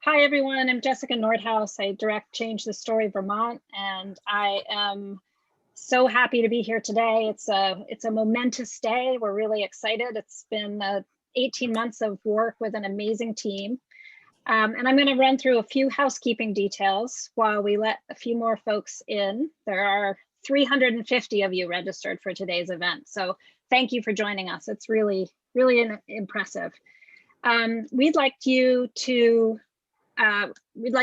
Hi, everyone. I'm Jessica Nordhouse. I direct Change the Story Vermont, and I am so happy to be here today. It's a momentous day. We're really excited. It's been 18 months of work with an amazing team. And I'm going to run through a few housekeeping details while we let a few more folks in. There are 350 of you registered for today's event. So thank you for joining us. It's really, really impressive. We'd like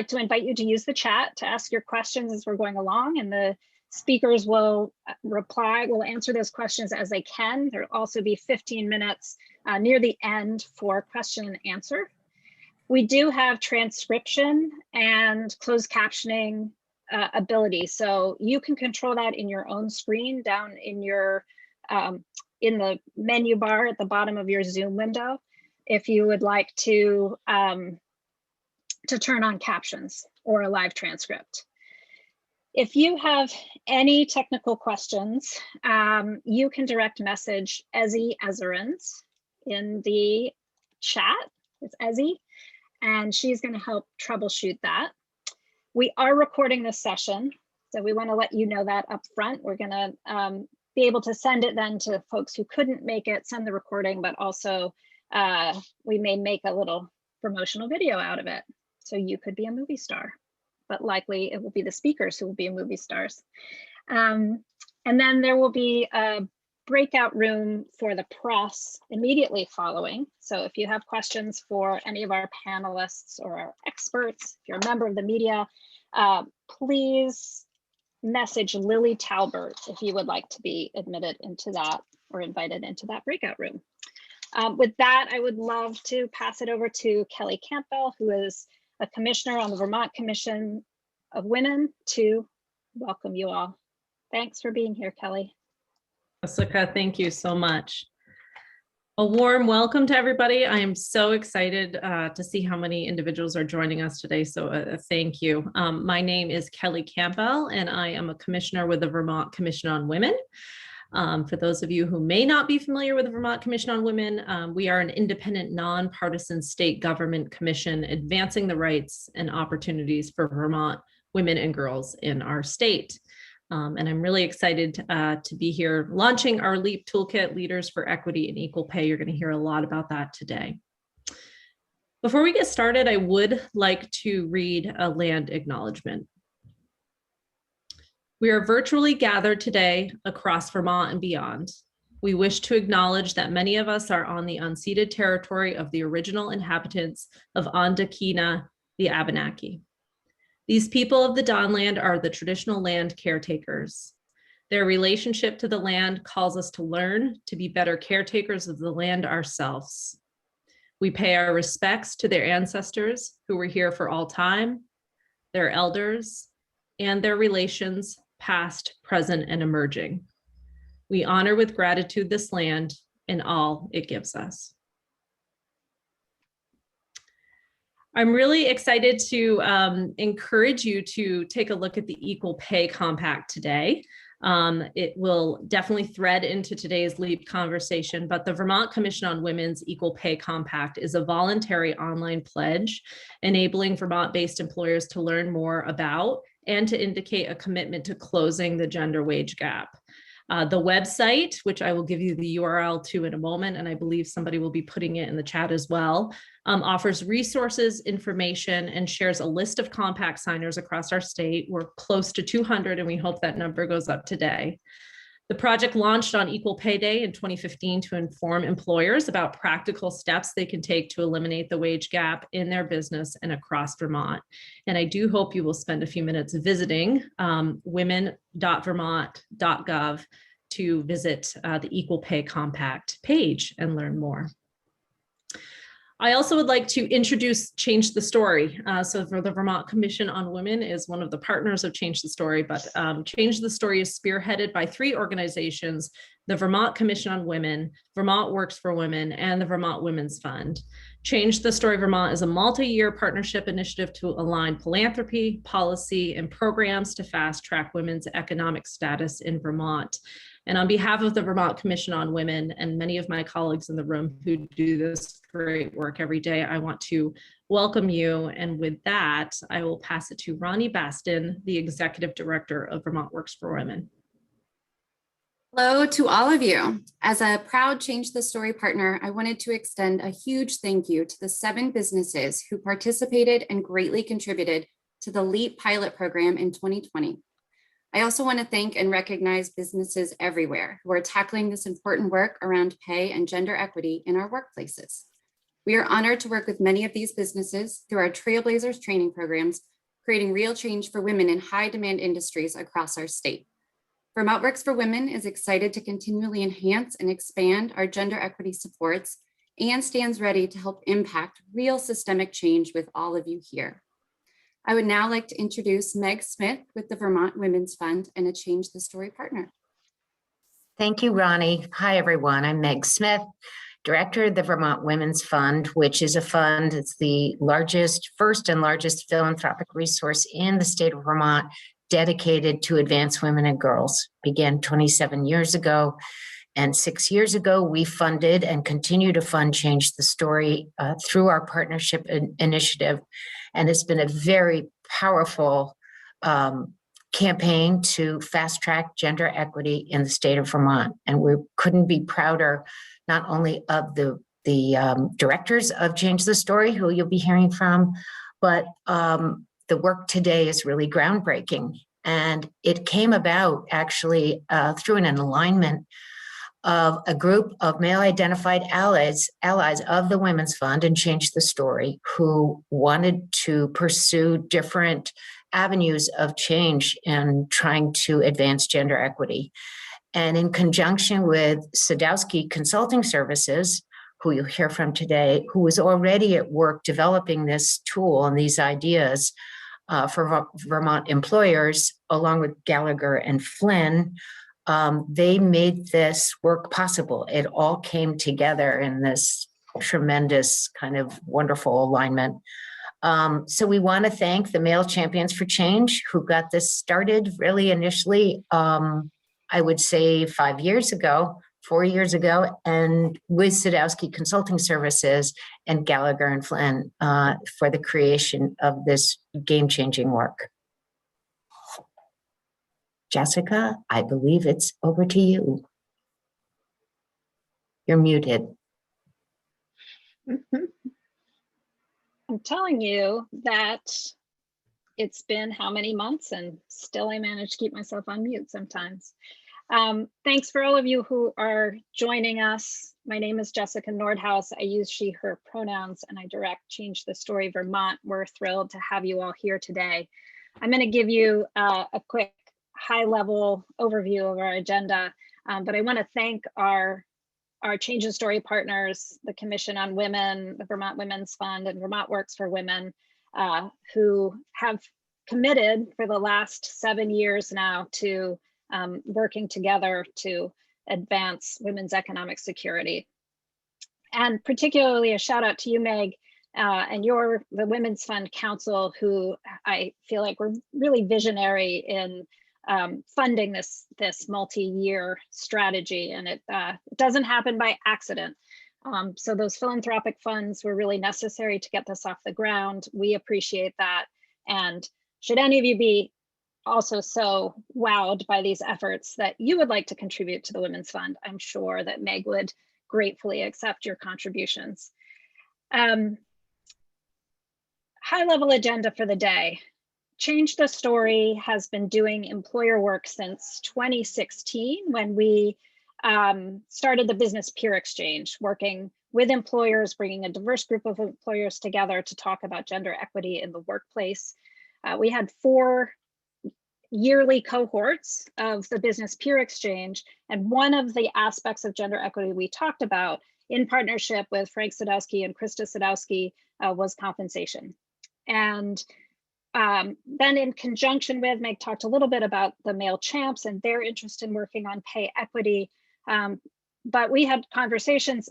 to invite you to use the chat to ask your questions as we're going along, and the speakers will answer those questions as they can. There'll also be 15 minutes near the end for question and answer. We do have transcription and closed captioning ability, so you can control that in your own screen down in your in the menu bar at the bottom of your Zoom window, if you would like to turn on captions or a live transcript. If you have any technical questions, you can direct message Ezzy Ezerins in the chat. It's Ezzy, and she's going to help troubleshoot that. We are recording this session, so we want to let you know that up front. We're going to be able to send it then to folks who couldn't make it, send the recording, but also we may make a little promotional video out of it. So you could be a movie star, but likely it will be the speakers who will be movie stars. And then there will be a breakout room for the press immediately following. So if you have questions for any of our panelists or our experts, if you're a member of the media, please message Lily Talbert if you would like to be admitted into that or invited into that breakout room. With that, I would love to pass it over to Kelly Campbell, who is a commissioner on the Vermont Commission of Women, to welcome you all. Thanks for being here, Kelly. Jessica, thank you so much. A warm welcome to everybody. I am so excited to see how many individuals are joining us today, so thank you. My name is Kelly Campbell, and I am a commissioner with the Vermont Commission on Women. For those of you who may not be familiar with the Vermont Commission on Women, we are an independent, nonpartisan state government commission advancing the rights and opportunities for Vermont women and girls in our state. And I'm really excited to be here launching our LEEP Toolkit, Leaders for Equity and Equal Pay. You're going to hear a lot about that today. Before we get started, I would like to read a land acknowledgement. We are virtually gathered today across Vermont and beyond. We wish to acknowledge that many of us are on the unceded territory of the original inhabitants of Ondakina, the Abenaki. These people of the Dawnland are the traditional land caretakers. Their relationship to the land calls us to learn to be better caretakers of the land ourselves. We pay our respects to their ancestors who were here for all time, their elders, and their relations, past, present, and emerging. We honor with gratitude this land and all it gives us. I'm really excited to encourage you to take a look at the Equal Pay Compact today. It will definitely thread into today's LEAP conversation, but the Vermont Commission on Women's Equal Pay Compact is a voluntary online pledge enabling Vermont-based employers to learn more about and to indicate a commitment to closing the gender wage gap. The website, which I will give you the URL to in a moment, and I believe somebody will be putting it in the chat as well, offers resources, information, and shares a list of compact signers across our state. We're close to 200, and we hope that number goes up today. The project launched on Equal Pay Day in 2015 to inform employers about practical steps they can take to eliminate the wage gap in their business and across Vermont. And I do hope you will spend a few minutes visiting women.vermont.gov to visit the Equal Pay Compact page and learn more. I also would like to introduce Change the Story. So for the Vermont Commission on Women is one of the partners of Change the Story, but Change the Story is spearheaded by 3 organizations: the Vermont Commission on Women, Vermont Works for Women, and the Vermont Women's Fund. Change the Story Vermont is a multi-year partnership initiative to align philanthropy, policy, and programs to fast-track women's economic status in Vermont. And on behalf of the Vermont Commission on Women and many of my colleagues in the room who do this great work every day, I want to welcome you. And with that, I will pass it to Ronnie Baston, the Executive Director of Vermont Works for Women. Hello to all of you. As a proud Change the Story partner, I wanted to extend a huge thank you to the 7 businesses who participated and greatly contributed to the LEEP pilot program in 2020. I also want to thank and recognize businesses everywhere who are tackling this important work around pay and gender equity in our workplaces. We are honored to work with many of these businesses through our Trailblazers training programs, creating real change for women in high demand industries across our state. Vermont Works for Women is excited to continually enhance and expand our gender equity supports and stands ready to help impact real systemic change with all of you here. I would now like to introduce Meg Smith with the Vermont Women's Fund and a Change the Story partner. Thank you, Ronnie. Hi, everyone. I'm Meg Smith, Director of the Vermont Women's Fund, which is a fund. It's the first and largest philanthropic resource in the state of Vermont dedicated to advance women and girls. Began 27 years ago. And 6 years ago, we funded and continue to fund Change the Story through our partnership initiative. And it's been a very powerful campaign to fast track gender equity in the state of Vermont. And we couldn't be prouder not only of the directors of Change the Story, who you'll be hearing from, but the work today is really groundbreaking. And it came about actually through an alignment of a group of male-identified allies of the Women's Fund and Change the Story, who wanted to pursue different avenues of change in trying to advance gender equity. And in conjunction with Sadowski Consulting Services, who you'll hear from today, who was already at work developing this tool and these ideas for Vermont employers, along with Gallagher and Flynn, they made this work possible. It all came together in this tremendous kind of wonderful alignment. So we want to thank the Male Champions for Change, who got this started really initially, I would say 4 years ago, and with Sadowski Consulting Services and Gallagher and Flynn for the creation of this game-changing work. Jessica, I believe it's over to you. You're muted. I'm telling you that it's been how many months and still I manage to keep myself on mute sometimes. Thanks for all of you who are joining us. My name is Jessica Nordhouse. I use she, her pronouns, and I direct Change the Story Vermont. We're thrilled to have you all here today. I'm going to give you a quick high-level overview of our agenda, but I want to thank our Change the Story partners, the Commission on Women, the Vermont Women's Fund, and Vermont Works for Women, who have committed for the last 7 years now to working together to advance women's economic security. And particularly a shout out to you, Meg, and the Women's Fund Council, who I feel like were really visionary in funding this multi-year strategy, and it doesn't happen by accident. So those philanthropic funds were really necessary to get this off the ground. We appreciate that. And should any of you be also so wowed by these efforts that you would like to contribute to the Women's Fund, I'm sure that Meg would gratefully accept your contributions. High-level agenda for the day. Change the Story has been doing employer work since 2016, when we started the Business Peer Exchange, working with employers, bringing a diverse group of employers together to talk about gender equity in the workplace. We had 4 yearly cohorts of the Business Peer Exchange, and one of the aspects of gender equity we talked about in partnership with Frank Sadowski and Krista Sadowski was compensation. And then in conjunction with, Meg talked a little bit about the Male Champs and their interest in working on pay equity, but we had conversations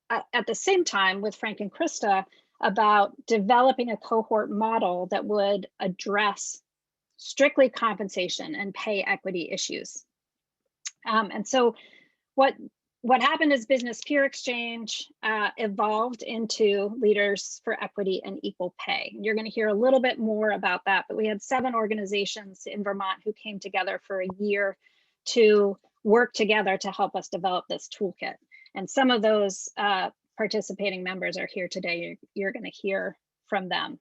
at the same time with Frank and Krista about developing a cohort model that would address strictly compensation and pay equity issues. And so what what happened is Business Peer Exchange evolved into Leaders for Equity and Equal Pay. You're going to hear a little bit more about that, but we had 7 organizations in Vermont who came together for a year to work together to help us develop this toolkit. And some of those participating members are here today. You're going to hear from them.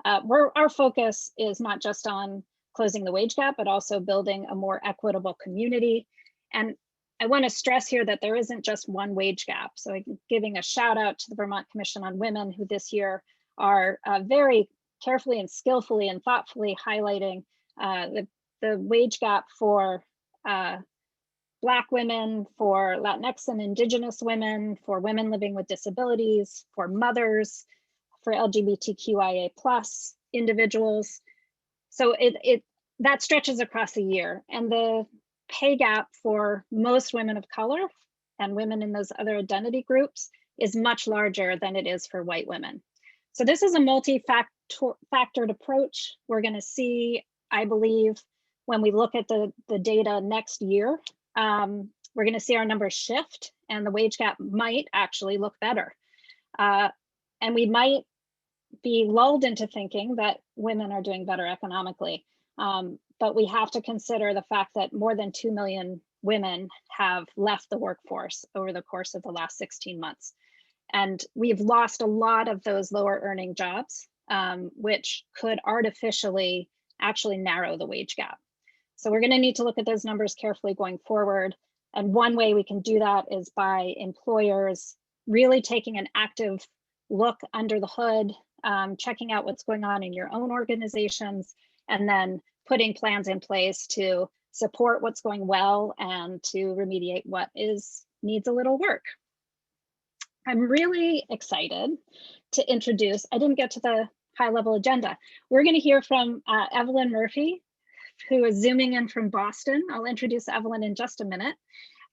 Our focus is not just on closing the wage gap, but also building a more equitable community. And I want to stress here that there isn't just one wage gap. So I'm giving a shout out to the Vermont Commission on Women, who this year are very carefully and skillfully and thoughtfully highlighting the wage gap for Black women, for Latinx and Indigenous women, for women living with disabilities, for mothers, for LGBTQIA+ individuals. So that stretches across a year, and the pay gap for most women of color and women in those other identity groups is much larger than it is for white women. So this is a multi-factored approach. We're going to see, I believe, when we look at the data next year, we're going to see our numbers shift, and the wage gap might actually look better. And we might be lulled into thinking that women are doing better economically. But we have to consider the fact that more than 2 million women have left the workforce over the course of the last 16 months. And we've lost a lot of those lower earning jobs, which could artificially actually narrow the wage gap. So we're going to need to look at those numbers carefully going forward. And one way we can do that is by employers really taking an active look under the hood, checking out what's going on in your own organizations, and then putting plans in place to support what's going well and to remediate what needs a little work. I'm really excited to introduce, I didn't get to the high level agenda. We're going to hear from Evelyn Murphy, who is zooming in from Boston. I'll introduce Evelyn in just a minute.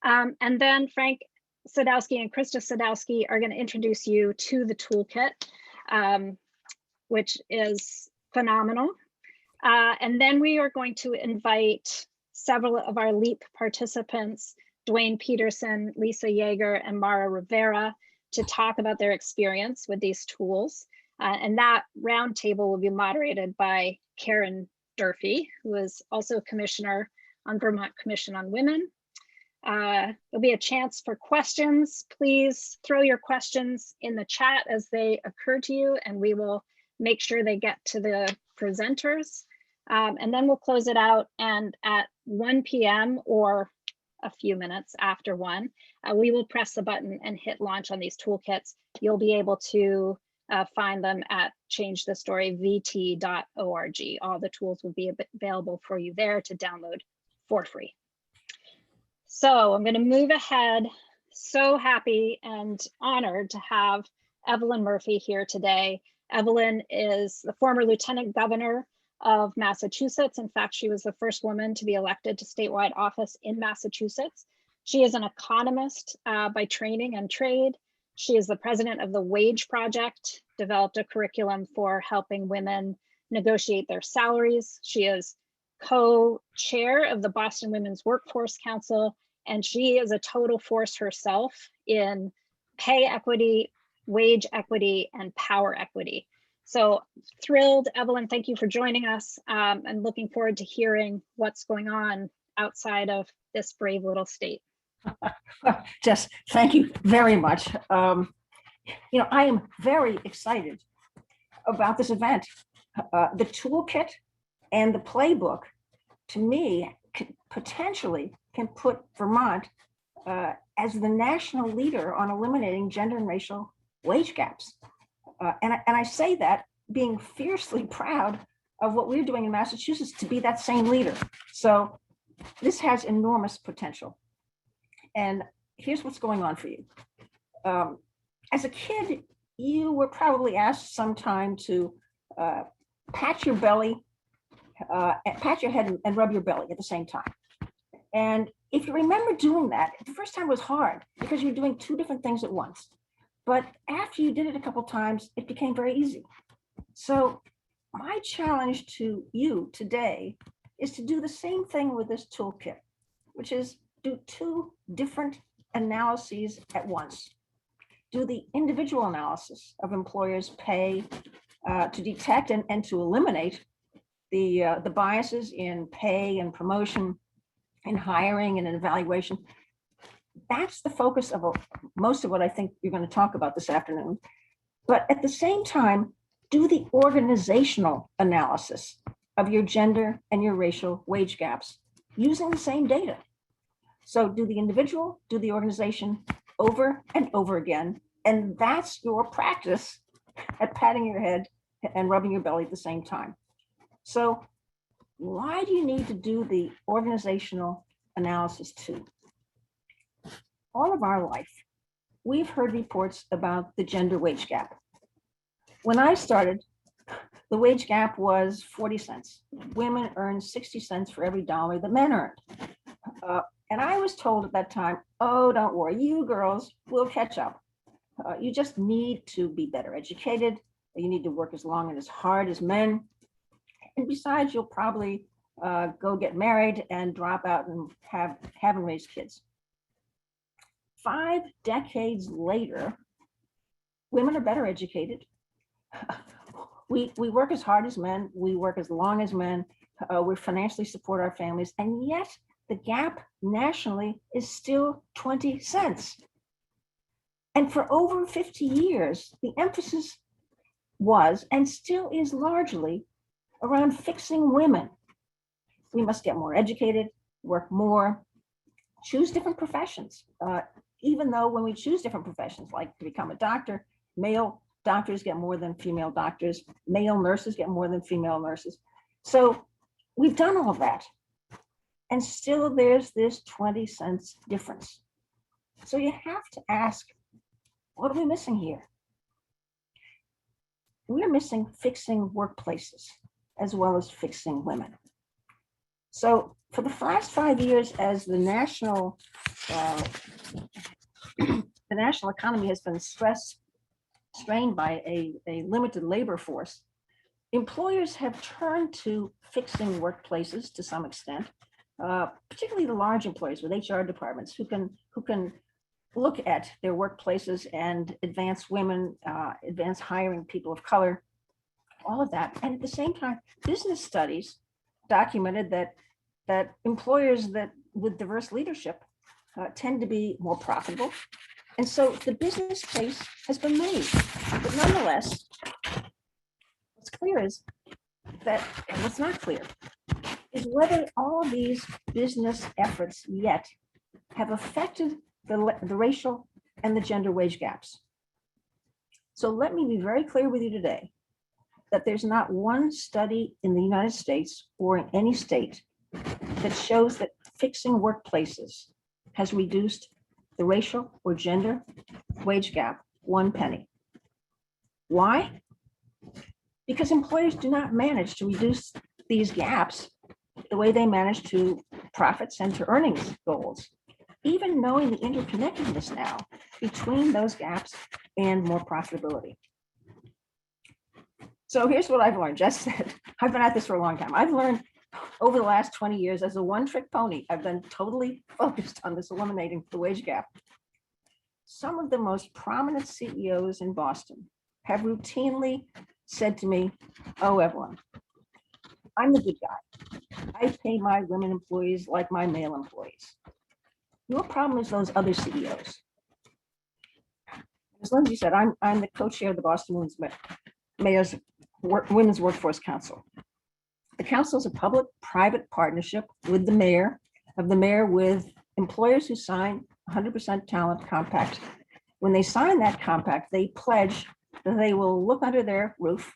And then Frank Sadowski and Krista Sadowski are going to introduce you to the toolkit, which is phenomenal. And then we are going to invite several of our LEEP participants, Dwayne Peterson, Lisa Yeager, and Mara Rivera, to talk about their experience with these tools. And that roundtable will be moderated by Karen Durfee, who is also a commissioner on Vermont Commission on Women. There'll be a chance for questions. Please throw your questions in the chat as they occur to you, and we will make sure they get to the presenters. And then we'll close it out, and at 1 p.m. or a few minutes after 1, we will press the button and hit launch on these toolkits. You'll be able to find them at changethestoryvt.org. All the tools will be available for you there to download for free. So I'm going to move ahead. So happy and honored to have Evelyn Murphy here today. Evelyn is the former Lieutenant Governor of Massachusetts. In fact, she was the first woman to be elected to statewide office in Massachusetts. She is an economist by training and trade. She is the president of the Wage Project, developed a curriculum for helping women negotiate their salaries. She is co-chair of the Boston Women's Workforce Council, and she is a total force herself in pay equity, wage equity, and power equity. So thrilled, Evelyn, thank you for joining us, and looking forward to hearing what's going on outside of this brave little state. Jess, thank you very much. I am very excited about this event. The toolkit and the playbook, to me, potentially can put Vermont as the national leader on eliminating gender and racial wage gaps. And I say that being fiercely proud of what we're doing in Massachusetts to be that same leader. So this has enormous potential. And here's what's going on for you. As a kid, you were probably asked sometime to pat your belly, pat your head and rub your belly at the same time. And if you remember doing that, the first time was hard because you're doing 2 different things at once. But after you did it a couple times, it became very easy. So my challenge to you today is to do the same thing with this toolkit, which is do 2 different analyses at once. Do the individual analysis of employers' pay to detect and to eliminate the biases in pay and promotion, in hiring and in evaluation. That's the focus of most of what I think you're going to talk about this afternoon. But at the same time, do the organizational analysis of your gender and your racial wage gaps using the same data. So do the individual, do the organization over and over again. And that's your practice at patting your head and rubbing your belly at the same time. So why do you need to do the organizational analysis too? All of our life, we've heard reports about the gender wage gap. When I started, the wage gap was 40 cents. Women earned 60 cents for every dollar that men earned. And I was told at that time, oh, don't worry, you girls will catch up. You just need to be better educated. You need to work as long and as hard as men. And besides, you'll probably go get married and drop out and haven't raised kids. 5 decades later, women are better educated. We work as hard as men. We work as long as men. We financially support our families. And yet the gap nationally is still 20 cents. And for over 50 years, the emphasis was and still is largely around fixing women. We must get more educated, work more, choose different professions. Even though when we choose different professions, like to become a doctor, male doctors get more than female doctors, male nurses get more than female nurses. So we've done all of that. And still there's this 20 cents difference. So you have to ask, what are we missing here? We're missing fixing workplaces as well as fixing women. So for the last 5 years, as the national economy has been strained by a limited labor force, employers have turned to fixing workplaces to some extent, particularly the large employers with HR departments who can look at their workplaces and advance women, advance hiring people of color, all of that. And at the same time, business studies documented that employers that with diverse leadership tend to be more profitable. And so the business case has been made. But nonetheless, what's clear is that, and what's not clear, is whether all of these business efforts yet have affected the racial and the gender wage gaps. So let me be very clear with you today that there's not one study in the United States or in any state that shows that fixing workplaces has reduced the racial or gender wage gap 1 penny. Why? Because employers do not manage to reduce these gaps the way they manage to profits and to earnings goals, even knowing the interconnectedness now between those gaps and more profitability. So here's what I've learned. Jess said, I've been at this for a long time. I've learned over the last 20 years as a one-trick pony. I've been totally focused on this eliminating the wage gap. Some of the most prominent CEOs in Boston have routinely said to me, oh, Evelyn, I'm the good guy. I pay my women employees like my male employees. Your problem is those other CEOs. As Lindsay said, I'm the co-chair of the Boston Women's Workforce Council. The council is a public-private partnership with the mayor with employers who sign 100% talent compact. When they sign that compact, they pledge that they will look under their roof.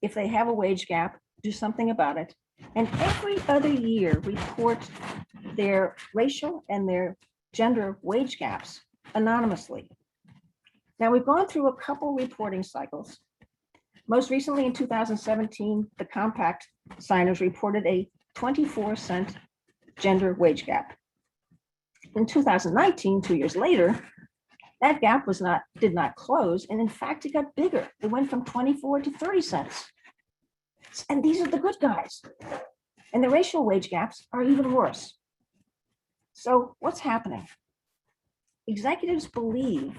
If they have a wage gap, do something about it. And every other year report their racial and their gender wage gaps anonymously. Now we've gone through a couple reporting cycles. Most recently in 2017, the compact signers reported a 24-cent gender wage gap. In 2019, 2 years later, that gap did not close, and in fact, it got bigger. It went from 24 to 30 cents. And these are the good guys. And the racial wage gaps are even worse. So what's happening? executives believe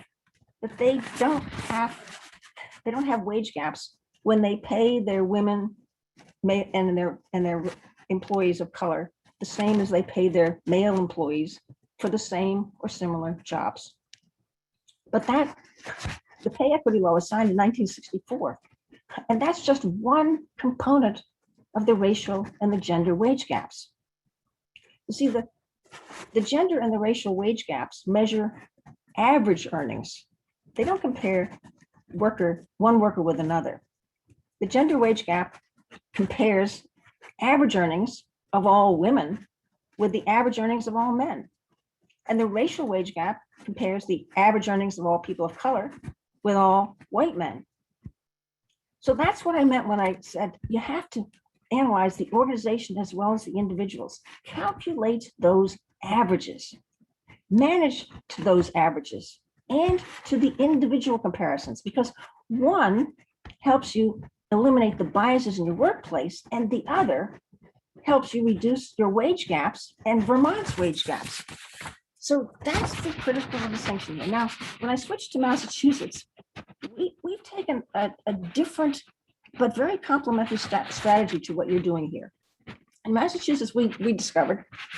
that they don't have wage gaps when they pay their women and their employees of color the same as they pay their male employees for the same or similar jobs. But the pay equity law was signed in 1964, and that's just one component of the racial and the gender wage gaps. You see, the gender and the racial wage gaps measure average earnings. They don't compare one worker with another. The gender wage gap compares average earnings of all women with the average earnings of all men. And the racial wage gap compares the average earnings of all people of color with all white men. So that's what I meant when I said you have to analyze the organization as well as the individuals. Calculate those averages, manage to those averages and to the individual comparisons, because one helps you eliminate the biases in your workplace and the other helps you reduce your wage gaps and Vermont's wage gaps. So that's the critical distinction here. Now, when I switched to Massachusetts, we've taken a different but very complementary strategy to what you're doing here. In Massachusetts, we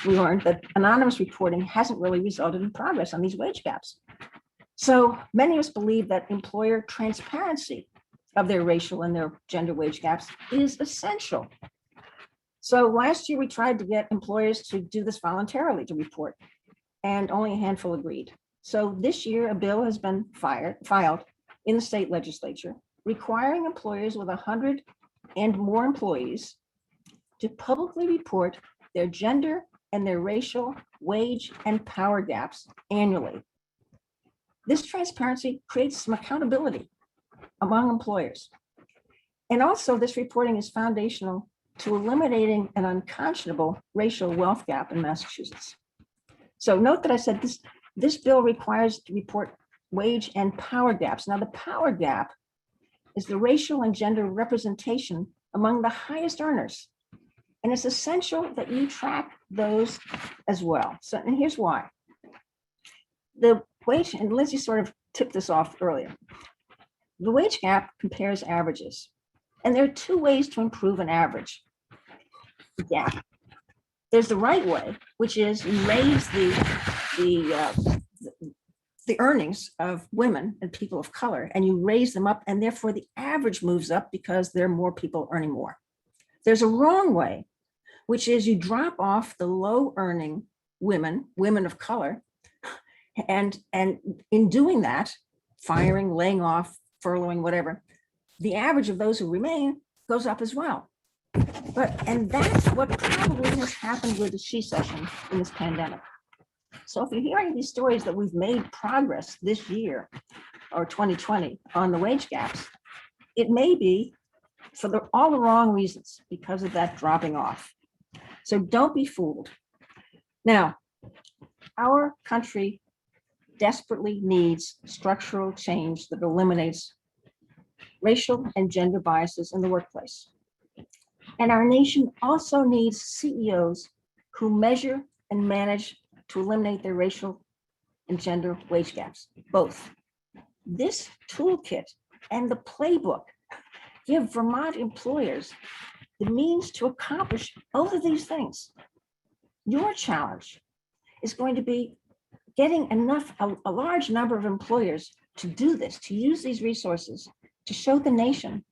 learned that anonymous reporting hasn't really resulted in progress on these wage gaps. So many of us believe that employer transparency of their racial and their gender wage gaps is essential. So last year we tried to get employers to do this voluntarily to report, and only a handful agreed. So this year a bill has been filed in the state legislature requiring employers with 100 and more employees to publicly report their gender and their racial wage and power gaps annually. This transparency creates some accountability among employers. And also this reporting is foundational to eliminating an unconscionable racial wealth gap in Massachusetts. So note that I said this bill requires to report wage and power gaps. Now the power gap is the racial and gender representation among the highest earners. And it's essential that you track those as well. So, and here's why. The wage, and Lindsay sort of tipped this off earlier. The wage gap compares averages. And there are two ways to improve an average gap. There's the right way, which is you raise the earnings of women and people of color, and you raise them up, and therefore the average moves up because there are more people earning more. There's a wrong way, which is you drop off the low earning women of color, and in doing that, firing, laying off, furloughing, whatever, the average of those who remain goes up as well. And that's what probably has happened with the she session in this pandemic. So if you're hearing these stories that we've made progress this year or 2020 on the wage gaps, it may be for all the wrong reasons because of that dropping off. So don't be fooled. Now, our country desperately needs structural change that eliminates racial and gender biases in the workplace. And our nation also needs CEOs who measure and manage to eliminate their racial and gender wage gaps, both. This toolkit and the playbook give Vermont employers the means to accomplish both of these things. Your challenge is going to be getting a large number of employers to do this, to use these resources to show the nation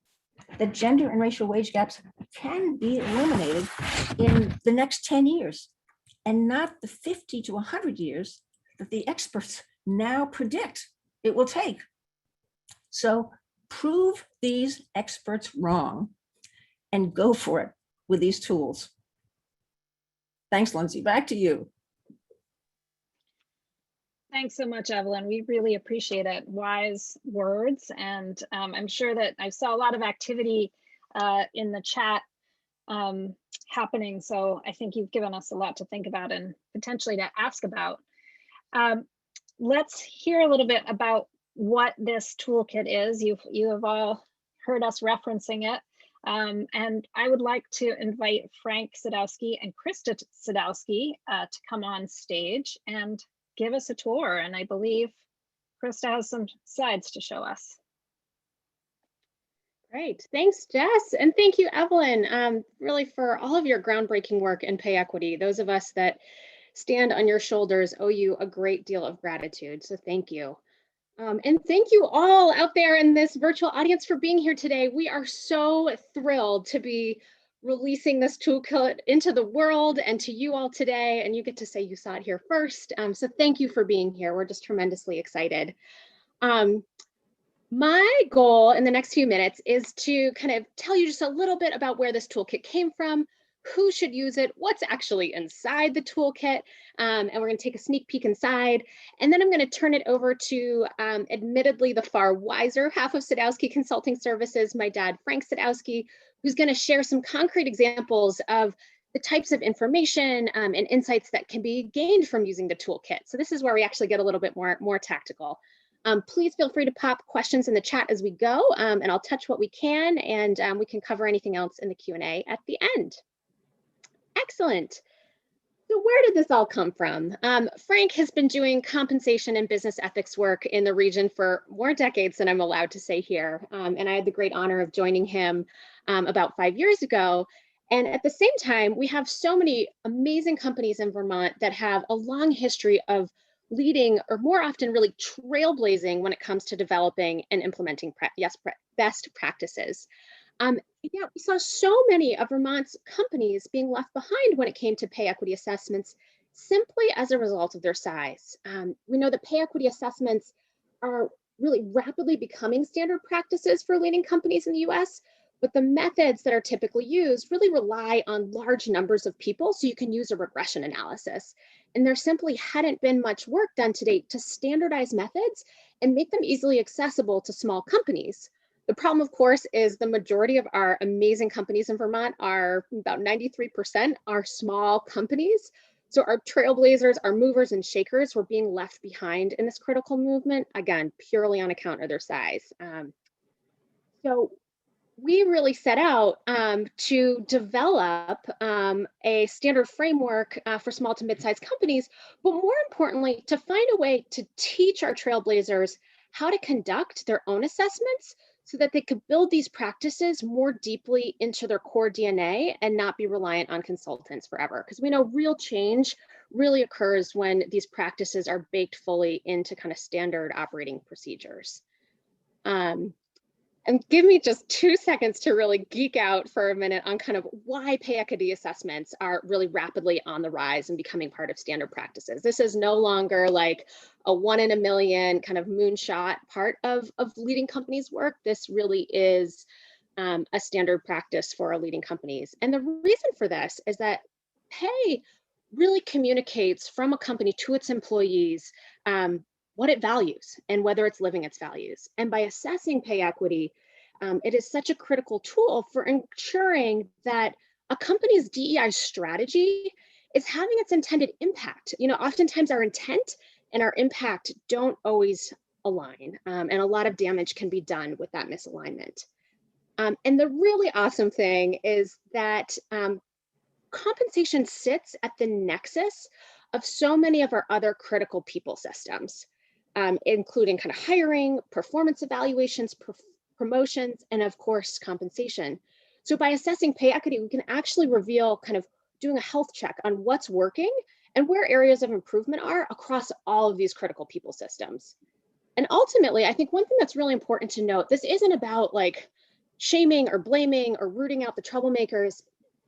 that gender and racial wage gaps can be eliminated in the next 10 years and not the 50 to 100 years that the experts now predict it will take. So prove these experts wrong and go for it with these tools. Thanks, Lindsay. Back to you. Thanks so much, Evelyn. We really appreciate it. Wise words. And I'm sure that I saw a lot of activity in the chat happening. So I think you've given us a lot to think about and potentially to ask about. Let's hear a little bit about what this toolkit is. You have all heard us referencing it. And I would like to invite Frank Sadowski and Krista Sadowski to come on stage and give us a tour. And I believe Krista has some slides to show us. Great, thanks, Jess. And thank you, Evelyn, really for all of your groundbreaking work in pay equity. Those of us that stand on your shoulders owe you a great deal of gratitude, so thank you. And thank you all out there in this virtual audience for being here today. We are so thrilled to be releasing this toolkit into the world and to you all today, and you get to say you saw it here first. So thank you for being here. We're just tremendously excited. My goal in the next few minutes is to kind of tell you just a little bit about where this toolkit came from, who should use it, what's actually inside the toolkit, and we're going to take a sneak peek inside. And then I'm going to turn it over to, admittedly, the far wiser half of Sadowski Consulting Services, my dad, Frank Sadowski, who's going to share some concrete examples of the types of information and insights that can be gained from using the toolkit. So this is where we actually get a little bit more tactical. Please feel free to pop questions in the chat as we go, and I'll touch what we can, and we can cover anything else in the Q&A at the end. Excellent. So where did this all come from? Frank has been doing compensation and business ethics work in the region for more decades than I'm allowed to say here. And I had the great honor of joining him about 5 years ago. And at the same time, we have so many amazing companies in Vermont that have a long history of leading, or more often really trailblazing when it comes to developing and implementing best practices. Yeah, we saw so many of Vermont's companies being left behind when it came to pay equity assessments simply as a result of their size. We know that pay equity assessments are really rapidly becoming standard practices for leading companies in the US, but the methods that are typically used really rely on large numbers of people, so you can use a regression analysis. And there simply hadn't been much work done to date to standardize methods and make them easily accessible to small companies. The problem, of course, is the majority of our amazing companies in Vermont are about 93% are small companies. So our trailblazers, our movers and shakers were being left behind in this critical movement, again, purely on account of their size. So we really set out to develop a standard framework for small to mid-sized companies, but more importantly, to find a way to teach our trailblazers how to conduct their own assessments so that they could build these practices more deeply into their core DNA and not be reliant on consultants forever. Because we know real change really occurs when these practices are baked fully into kind of standard operating procedures. And give me just 2 seconds to really geek out for a minute on kind of why pay equity assessments are really rapidly on the rise and becoming part of standard practices. This is no longer like a 1 in a million kind of moonshot part of leading companies' work. This really is a standard practice for our leading companies. And the reason for this is that pay really communicates from a company to its employees what it values and whether it's living its values. And by assessing pay equity, it is such a critical tool for ensuring that a company's DEI strategy is having its intended impact. You know, oftentimes our intent and our impact don't always align, and a lot of damage can be done with that misalignment. And the really awesome thing is that compensation sits at the nexus of so many of our other critical people systems, including kind of hiring, performance evaluations, promotions, and of course, compensation. So by assessing pay equity, we can actually reveal kind of doing a health check on what's working and where areas of improvement are across all of these critical people systems. And ultimately, I think one thing that's really important to note, this isn't about like shaming or blaming or rooting out the troublemakers.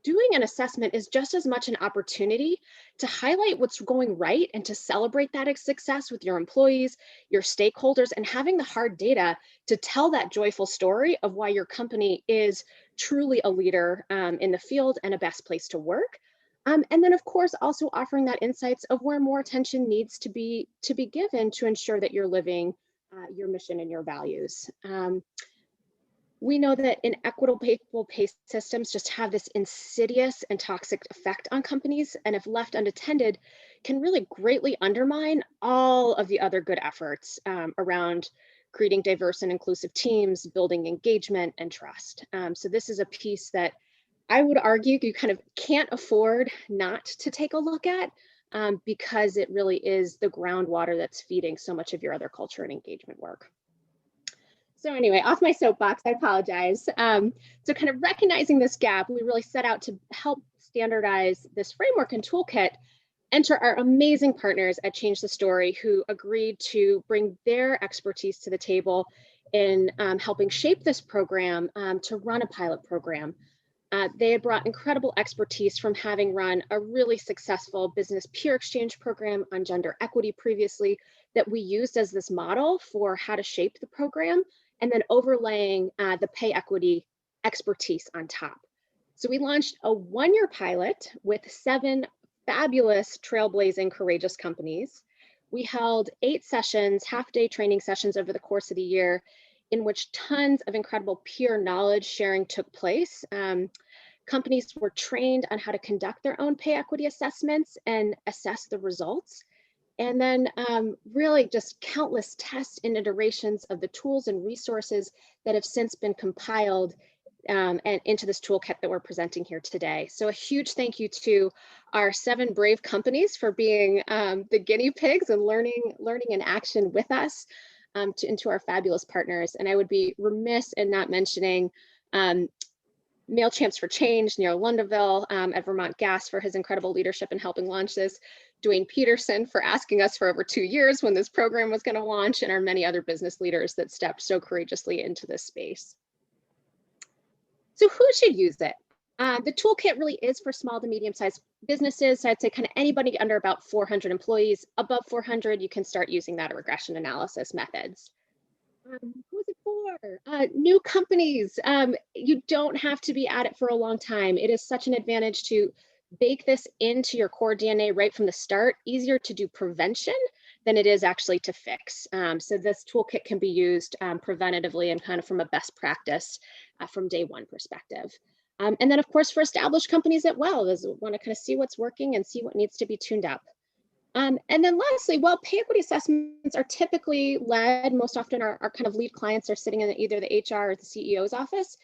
Doing an assessment is just as much an opportunity to highlight what's going right and to celebrate that success with your employees, your stakeholders, and having the hard data to tell that joyful story of why your company is truly a leader in the field and a best place to work. And then, of course, also offering that insights of where more attention needs to be given to ensure that you're living your mission and your values. We know that inequitable pay systems just have this insidious and toxic effect on companies, and if left unattended, can really greatly undermine all of the other good efforts around creating diverse and inclusive teams, building engagement and trust. So this is a piece that I would argue you kind of can't afford not to take a look at because it really is the groundwater that's feeding so much of your other culture and engagement work. So anyway, off my soapbox, I apologize. So kind of recognizing this gap, we really set out to help standardize this framework and toolkit, enter our amazing partners at Change the Story, who agreed to bring their expertise to the table in helping shape this program to run a pilot program. They had brought incredible expertise from having run a really successful business peer exchange program on gender equity previously that we used as this model for how to shape the program, and then overlaying the pay equity expertise on top. So we launched a one-year pilot with 7 fabulous, trailblazing, courageous companies. We held 8 sessions, half-day training sessions over the course of the year, in which tons of incredible peer knowledge sharing took place. Companies were trained on how to conduct their own pay equity assessments and assess the results. And then really just countless tests and iterations of the tools and resources that have since been compiled and into this toolkit that we're presenting here today. So a huge thank you to our 7 brave companies for being the guinea pigs and learning in action with us, and to our fabulous partners. And I would be remiss in not mentioning Male Champs for Change, Neil Lundeville at Vermont Gas for his incredible leadership in helping launch this, Duane Peterson for asking us for over 2 years when this program was going to launch, and our many other business leaders that stepped so courageously into this space. So who should use it? The toolkit really is for small to medium-sized businesses. So I'd say kind of anybody under about 400 employees. Above 400, you can start using that regression analysis methods. Who's it for? New companies. You don't have to be at it for a long time. It is such an advantage to bake this into your core DNA right from the start. Easier to do prevention than it is actually to fix. So this toolkit can be used preventatively and kind of from a best practice from day one perspective. And then of course, for established companies as well, is want to kind of see what's working and see what needs to be tuned up. And then lastly, while pay equity assessments are typically led, most often our kind of lead clients are sitting in either the HR or the CEO's office,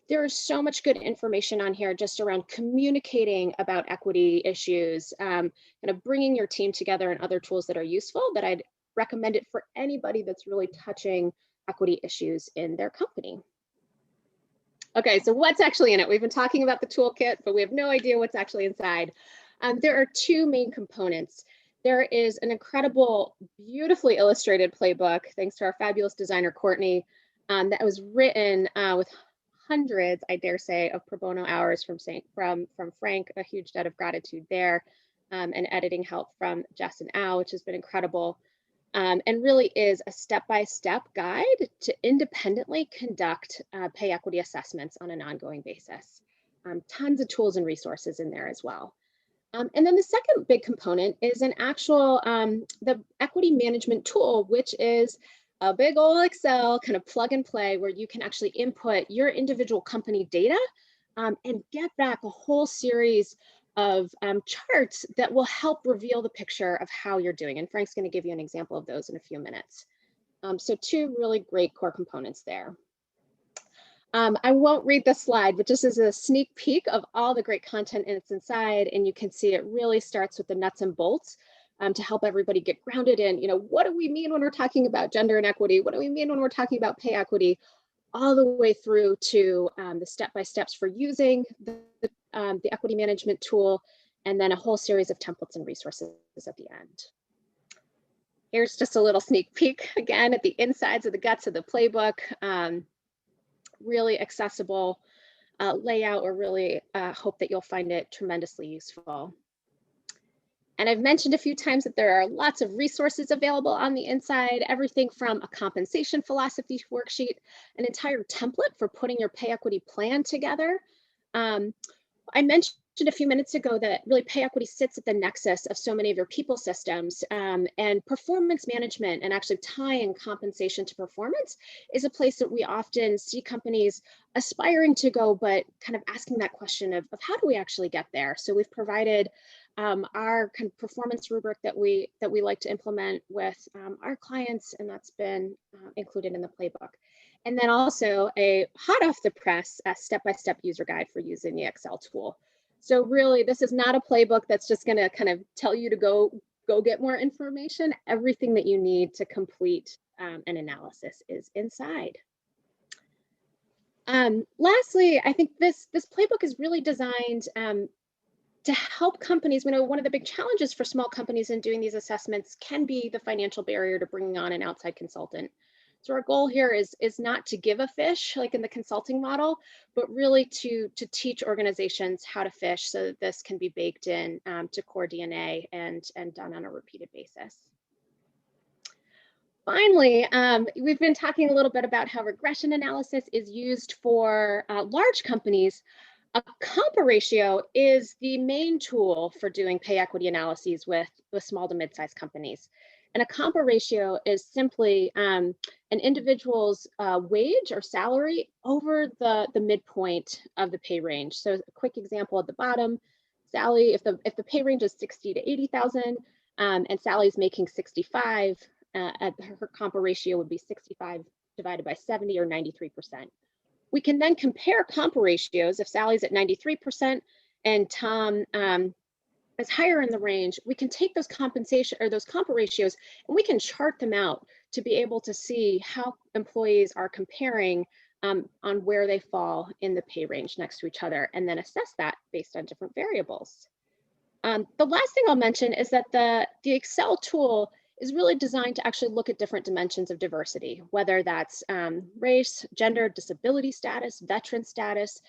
there is so much good information on here just around communicating about equity issues, kind of bringing your team together and other tools that are useful, that I'd recommend it for anybody that's really touching equity issues in their company. Okay, so what's actually in it? We've been talking about the toolkit, but we have no idea what's actually inside. There are 2 main components. There is an incredible, beautifully illustrated playbook, thanks to our fabulous designer, Courtney, that was written with hundreds, I dare say, of pro bono hours from Frank, a huge debt of gratitude there, and editing help from Jess and Al, which has been incredible, and really is a step-by-step guide to independently conduct pay equity assessments on an ongoing basis. Tons of tools and resources in there as well. And then the second big component is an actual, the equity management tool, which is a big old Excel kind of plug and play where you can actually input your individual company data and get back a whole series of charts that will help reveal the picture of how you're doing. And Frank's going to give you an example of those in a few minutes. So 2 really great core components there. I won't read this slide, but just as a sneak peek of all the great content that's inside, and you can see it really starts with the nuts and bolts to help everybody get grounded in, what do we mean when we're talking about gender inequity? What do we mean when we're talking about pay equity? All the way through to the step-by-steps for using the equity management tool, and then a whole series of templates and resources at the end. Here's just a little sneak peek again at the insides of the guts of the playbook. Really accessible layout. Or really hope that you'll find it tremendously useful. And I've mentioned a few times that there are lots of resources available on the inside, everything from a compensation philosophy worksheet, an entire template for putting your pay equity plan together. I mentioned a few minutes ago that really pay equity sits at the nexus of so many of your people systems, and performance management and actually tying compensation to performance is a place that we often see companies aspiring to go, but kind of asking that question of how do we actually get there? So we've provided our kind of performance rubric that we like to implement with our clients, and that's been included in the playbook. And then also a hot off the press step-by-step user guide for using the Excel tool. So really, this is not a playbook that's just going to kind of tell you to go get more information. Everything that you need to complete an analysis is inside. Lastly, I think this playbook is really designed to help companies. We know one of the big challenges for small companies in doing these assessments can be the financial barrier to bringing on an outside consultant. So our goal here is not to give a fish like in the consulting model, but really to teach organizations how to fish so that this can be baked in to core DNA and done on a repeated basis. Finally, we've been talking a little bit about how regression analysis is used for large companies. A compa ratio is the main tool for doing pay equity analyses with small to mid-sized companies. And a compa ratio is simply an individual's wage or salary over the midpoint of the pay range. So a quick example at the bottom, Sally, if the pay range is 60 to 80,000 and Sally's making 65, her compa ratio would be 65 divided by 70 or 93%. We can then compare compa ratios. If Sally's at 93% and Tom is higher in the range, we can take those compensation or those compa ratios and we can chart them out to be able to see how employees are comparing on where they fall in the pay range next to each other, and then assess that based on different variables. The last thing I'll mention is that the Excel tool is really designed to actually look at different dimensions of diversity, whether that's race, gender, disability status, veteran status.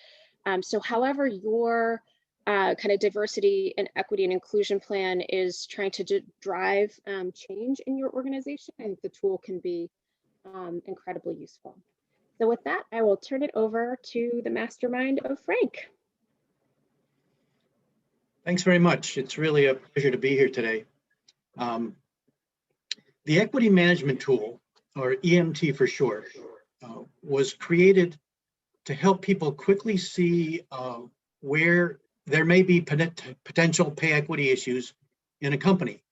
So however your kind of diversity and equity and inclusion plan is trying to drive change in your organization, I think the tool can be incredibly useful. So with that, I will turn it over to the mastermind of Frank. Thanks very much. It's really a pleasure to be here today. The Equity Management Tool, or EMT for short, was created to help people quickly see where there may be potential pay equity issues in a company.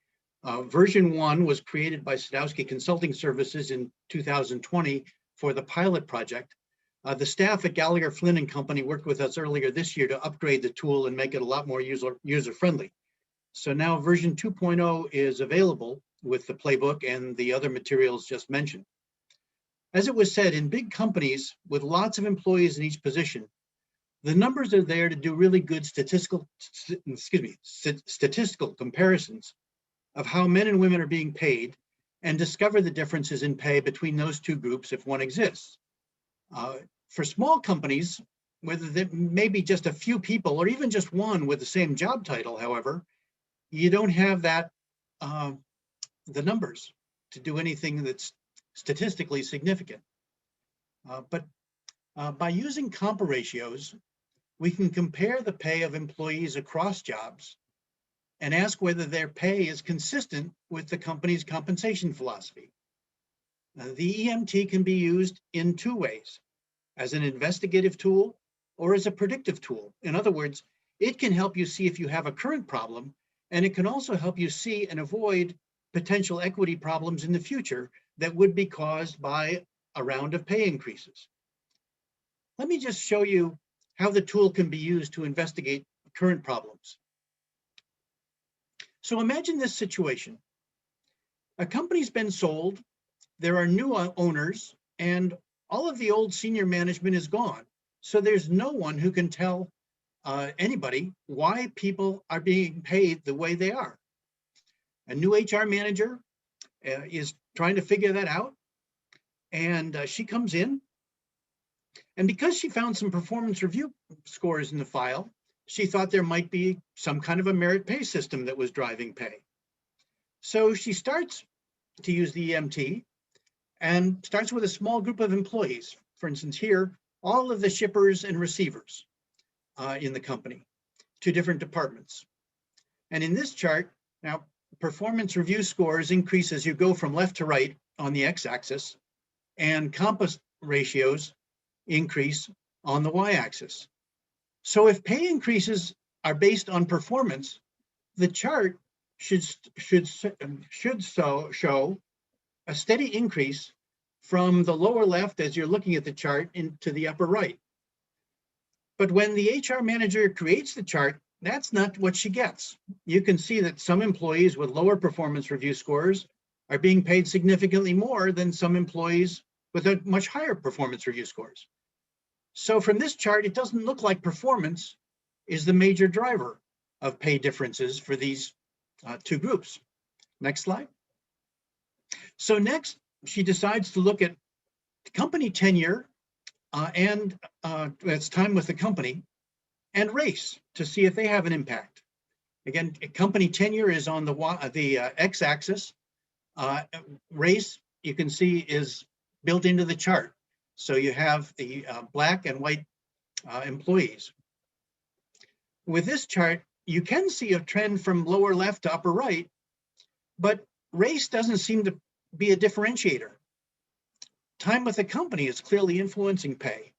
Version 1 was created by Sadowski Consulting Services in 2020 for the pilot project. The staff at Gallagher, Flynn & Company worked with us earlier this year to upgrade the tool and make it a lot more user-friendly. So now version 2.0 is available with the playbook and the other materials just mentioned. As it was said, in big companies with lots of employees in each position, the numbers are there to do really good statistical comparisons of how men and women are being paid and discover the differences in pay between those two groups if one exists. For small companies, whether there may be just a few people or even just one with the same job title, however, you don't have that the numbers to do anything that's statistically significant. But by using compa ratios, we can compare the pay of employees across jobs and ask whether their pay is consistent with the company's compensation philosophy. The EMT can be used in two ways, as an investigative tool or as a predictive tool. In other words, it can help you see if you have a current problem, and it can also help you see and avoid potential equity problems in the future that would be caused by a round of pay increases. Let me just show you how the tool can be used to investigate current problems. So imagine this situation. A company's been sold, there are new owners, and all of the old senior management is gone. So there's no one who can tell anybody why people are being paid the way they are. A new HR manager is trying to figure that out, and she comes in, and because she found some performance review scores in the file, she thought there might be some kind of a merit pay system that was driving pay. So she starts to use the EMT and starts with a small group of employees. For instance, here, all of the shippers and receivers in the company, two different departments. And in this chart, now, performance review scores increase as you go from left to right on the x-axis, and compa ratios increase on the y-axis. So if pay increases are based on performance, the chart should show a steady increase from the lower left as you're looking at the chart into the upper right. But when the HR manager creates the chart, that's not what she gets. You can see that some employees with lower performance review scores are being paid significantly more than some employees with a much higher performance review scores. So from this chart, it doesn't look like performance is the major driver of pay differences for these two groups. Next slide. So next, she decides to look at company tenure and its time with the company and race to see if they have an impact. Again, company tenure is on the x-axis. Race, you can see, is built into the chart. So you have the Black and white employees. With this chart, you can see a trend from lower left to upper right, but race doesn't seem to be a differentiator. Time with the company is clearly influencing pay.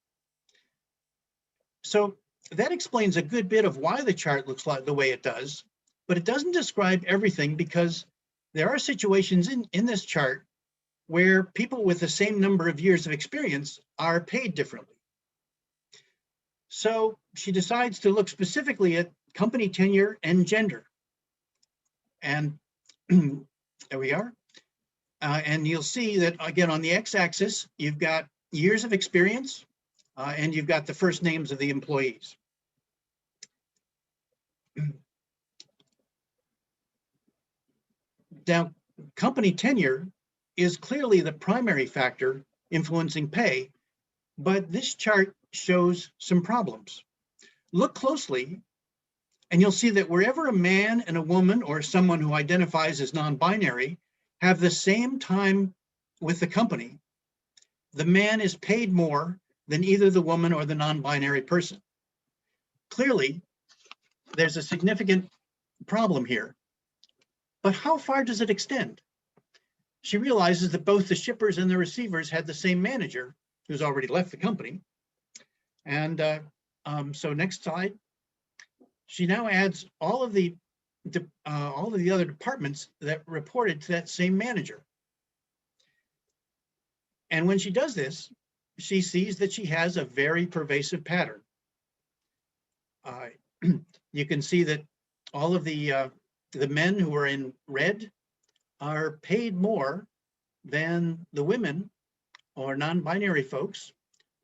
So that explains a good bit of why the chart looks like the way it does, but it doesn't describe everything, because there are situations in this chart where people with the same number of years of experience are paid differently. So she decides to look specifically at company tenure and gender. And there we are. And you'll see that, again, on the x-axis, you've got years of experience, and you've got the first names of the employees. Now, company tenure is clearly the primary factor influencing pay, but this chart shows some problems. Look closely, and you'll see that wherever a man and a woman or someone who identifies as non-binary have the same time with the company, the man is paid more than either the woman or the non-binary person. Clearly, there's a significant problem here. But how far does it extend? She realizes that both the shippers and the receivers had the same manager, who's already left the company. And so next slide. She now adds all of the other departments that reported to that same manager. And when she does this, she sees that she has a very pervasive pattern. You can see that all of the men who are in red are paid more than the women or non-binary folks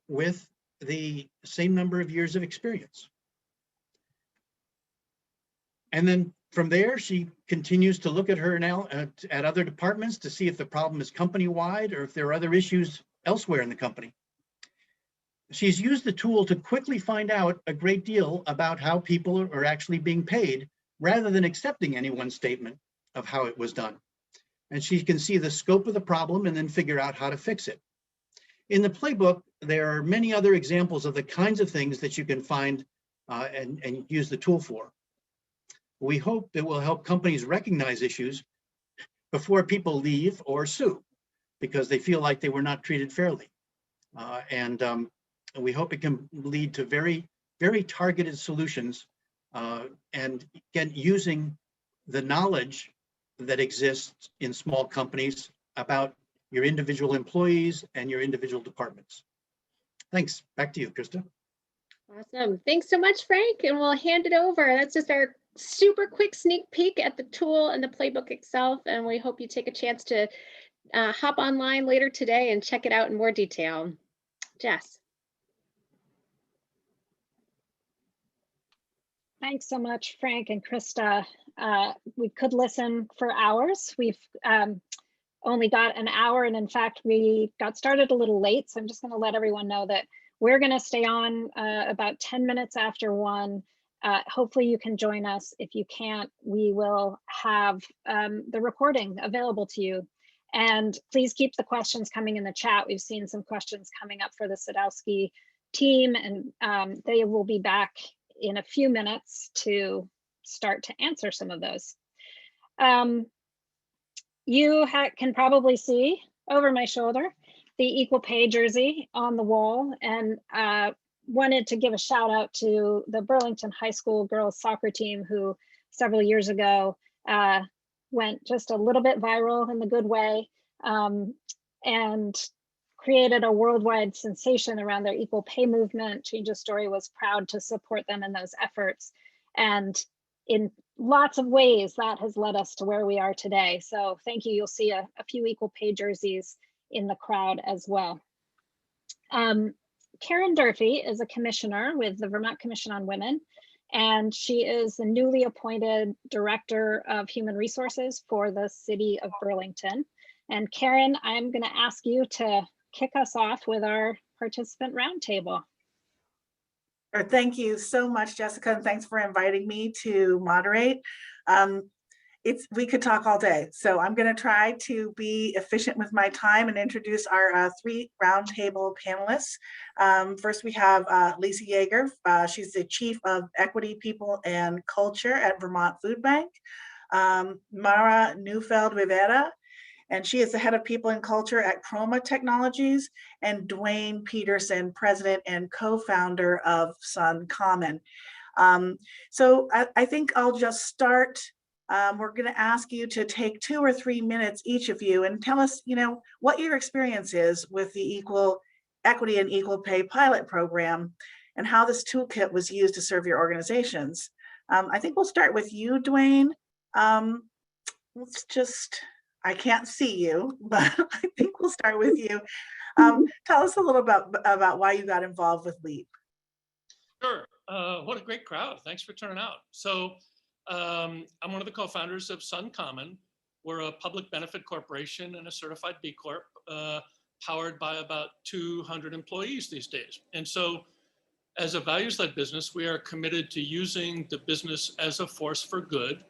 with the same number of years of experience. And then from there, she continues to look at her now at other departments to see if the problem is company-wide or if there are other issues elsewhere in the company. She's used the tool to quickly find out a great deal about how people are actually being paid, rather than accepting any one statement of how it was done. And she can see the scope of the problem and then figure out how to fix it. In the playbook, there are many other examples of the kinds of things that you can find and use the tool for. We hope it will help companies recognize issues before people leave or sue because they feel like they were not treated fairly. And we hope it can lead to very, very targeted solutions, and again, using the knowledge that exists in small companies about your individual employees and your individual departments. Thanks. Back to you, Krista. Awesome. Thanks so much, Frank. And we'll hand it over. That's just our super quick sneak peek at the tool and the playbook itself. And we hope you take a chance to hop online later today and check it out in more detail. Jess. Thanks so much, Frank and Krista. We could listen for hours. We've only got an hour, and in fact, we got started a little late. So I'm just going to let everyone know that we're going to stay on about 10 minutes after 1. Hopefully you can join us. If you can't, we will have the recording available to you. And please keep the questions coming in the chat. We've seen some questions coming up for the Sadowski team, and they will be back in a few minutes to start to answer some of those. You can probably see over my shoulder the equal pay jersey on the wall, and wanted to give a shout out to the Burlington High School girls soccer team, who several years ago went just a little bit viral in the good way, and created a worldwide sensation around their equal pay movement. Change the Story was proud to support them in those efforts. And in lots of ways, that has led us to where we are today. So thank you. You'll see a few equal pay jerseys in the crowd as well. Karen Durfee is a commissioner with the Vermont Commission on Women, and she is the newly appointed Director of Human Resources for the City of Burlington. And Karen, I'm going to ask you to kick us off with our participant roundtable. Thank you so much, Jessica, and thanks for inviting me to moderate. We could talk all day, so I'm going to try to be efficient with my time and introduce our three roundtable panelists. First, we have Lisa Yeager. She's the Chief of Equity, People, and Culture at Vermont Food Bank. Mara Neufeld-Rivera, and she is the Head of People and Culture at Chroma Technologies, and Duan Peterson, President and co-founder of Sun Common. So I think I'll just start. We're going to ask you to take 2 or 3 minutes, each of you, and tell us, what your experience is with the Equal Equity and Equal Pay pilot program and how this toolkit was used to serve your organizations. I think we'll start with you, Duan. I can't see you, but I think we'll start with you. Tell us a little about why you got involved with LEEP. Sure. What a great crowd. Thanks for turning out. So I'm one of the co-founders of Sun Common. We're a public benefit corporation and a certified B Corp, powered by about 200 employees these days. And so as a values-led business, we are committed to using the business as a force for good.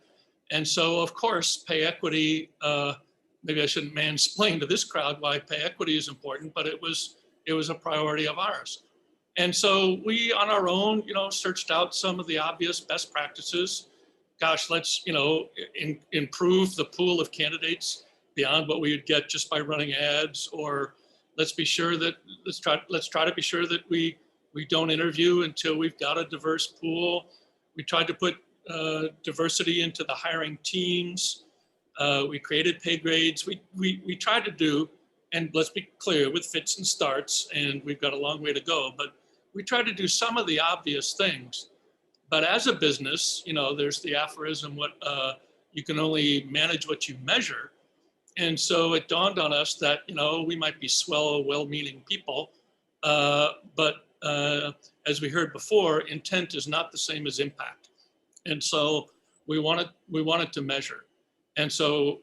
And so, of course, pay equity, maybe I shouldn't mansplain to this crowd why pay equity is important, but it was a priority of ours. And so we, on our own, searched out some of the obvious best practices. Gosh, let's, improve the pool of candidates beyond what we would get just by running ads, or let's try to be sure that we don't interview until we've got a diverse pool. We tried to put diversity into the hiring teams. We created pay grades. We tried to do, and let's be clear, with fits and starts, and we've got a long way to go, but we tried to do some of the obvious things. But as a business, there's the aphorism, you can only manage what you measure. And so it dawned on us that, we might be swell, well-meaning people, but as we heard before, intent is not the same as impact. And so we wanted to measure. And so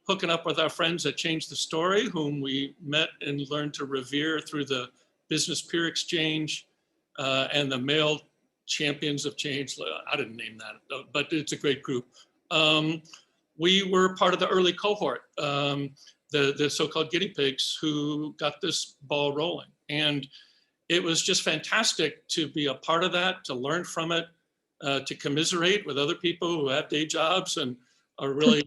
hooking up with our friends at Change the Story, whom we met and learned to revere through the Business Peer Exchange and the Male Champions of Change. I didn't name that, but it's a great group. We were part of the early cohort, the so-called guinea pigs who got this ball rolling. And it was just fantastic to be a part of that, to learn from it, to commiserate with other people who have day jobs and are really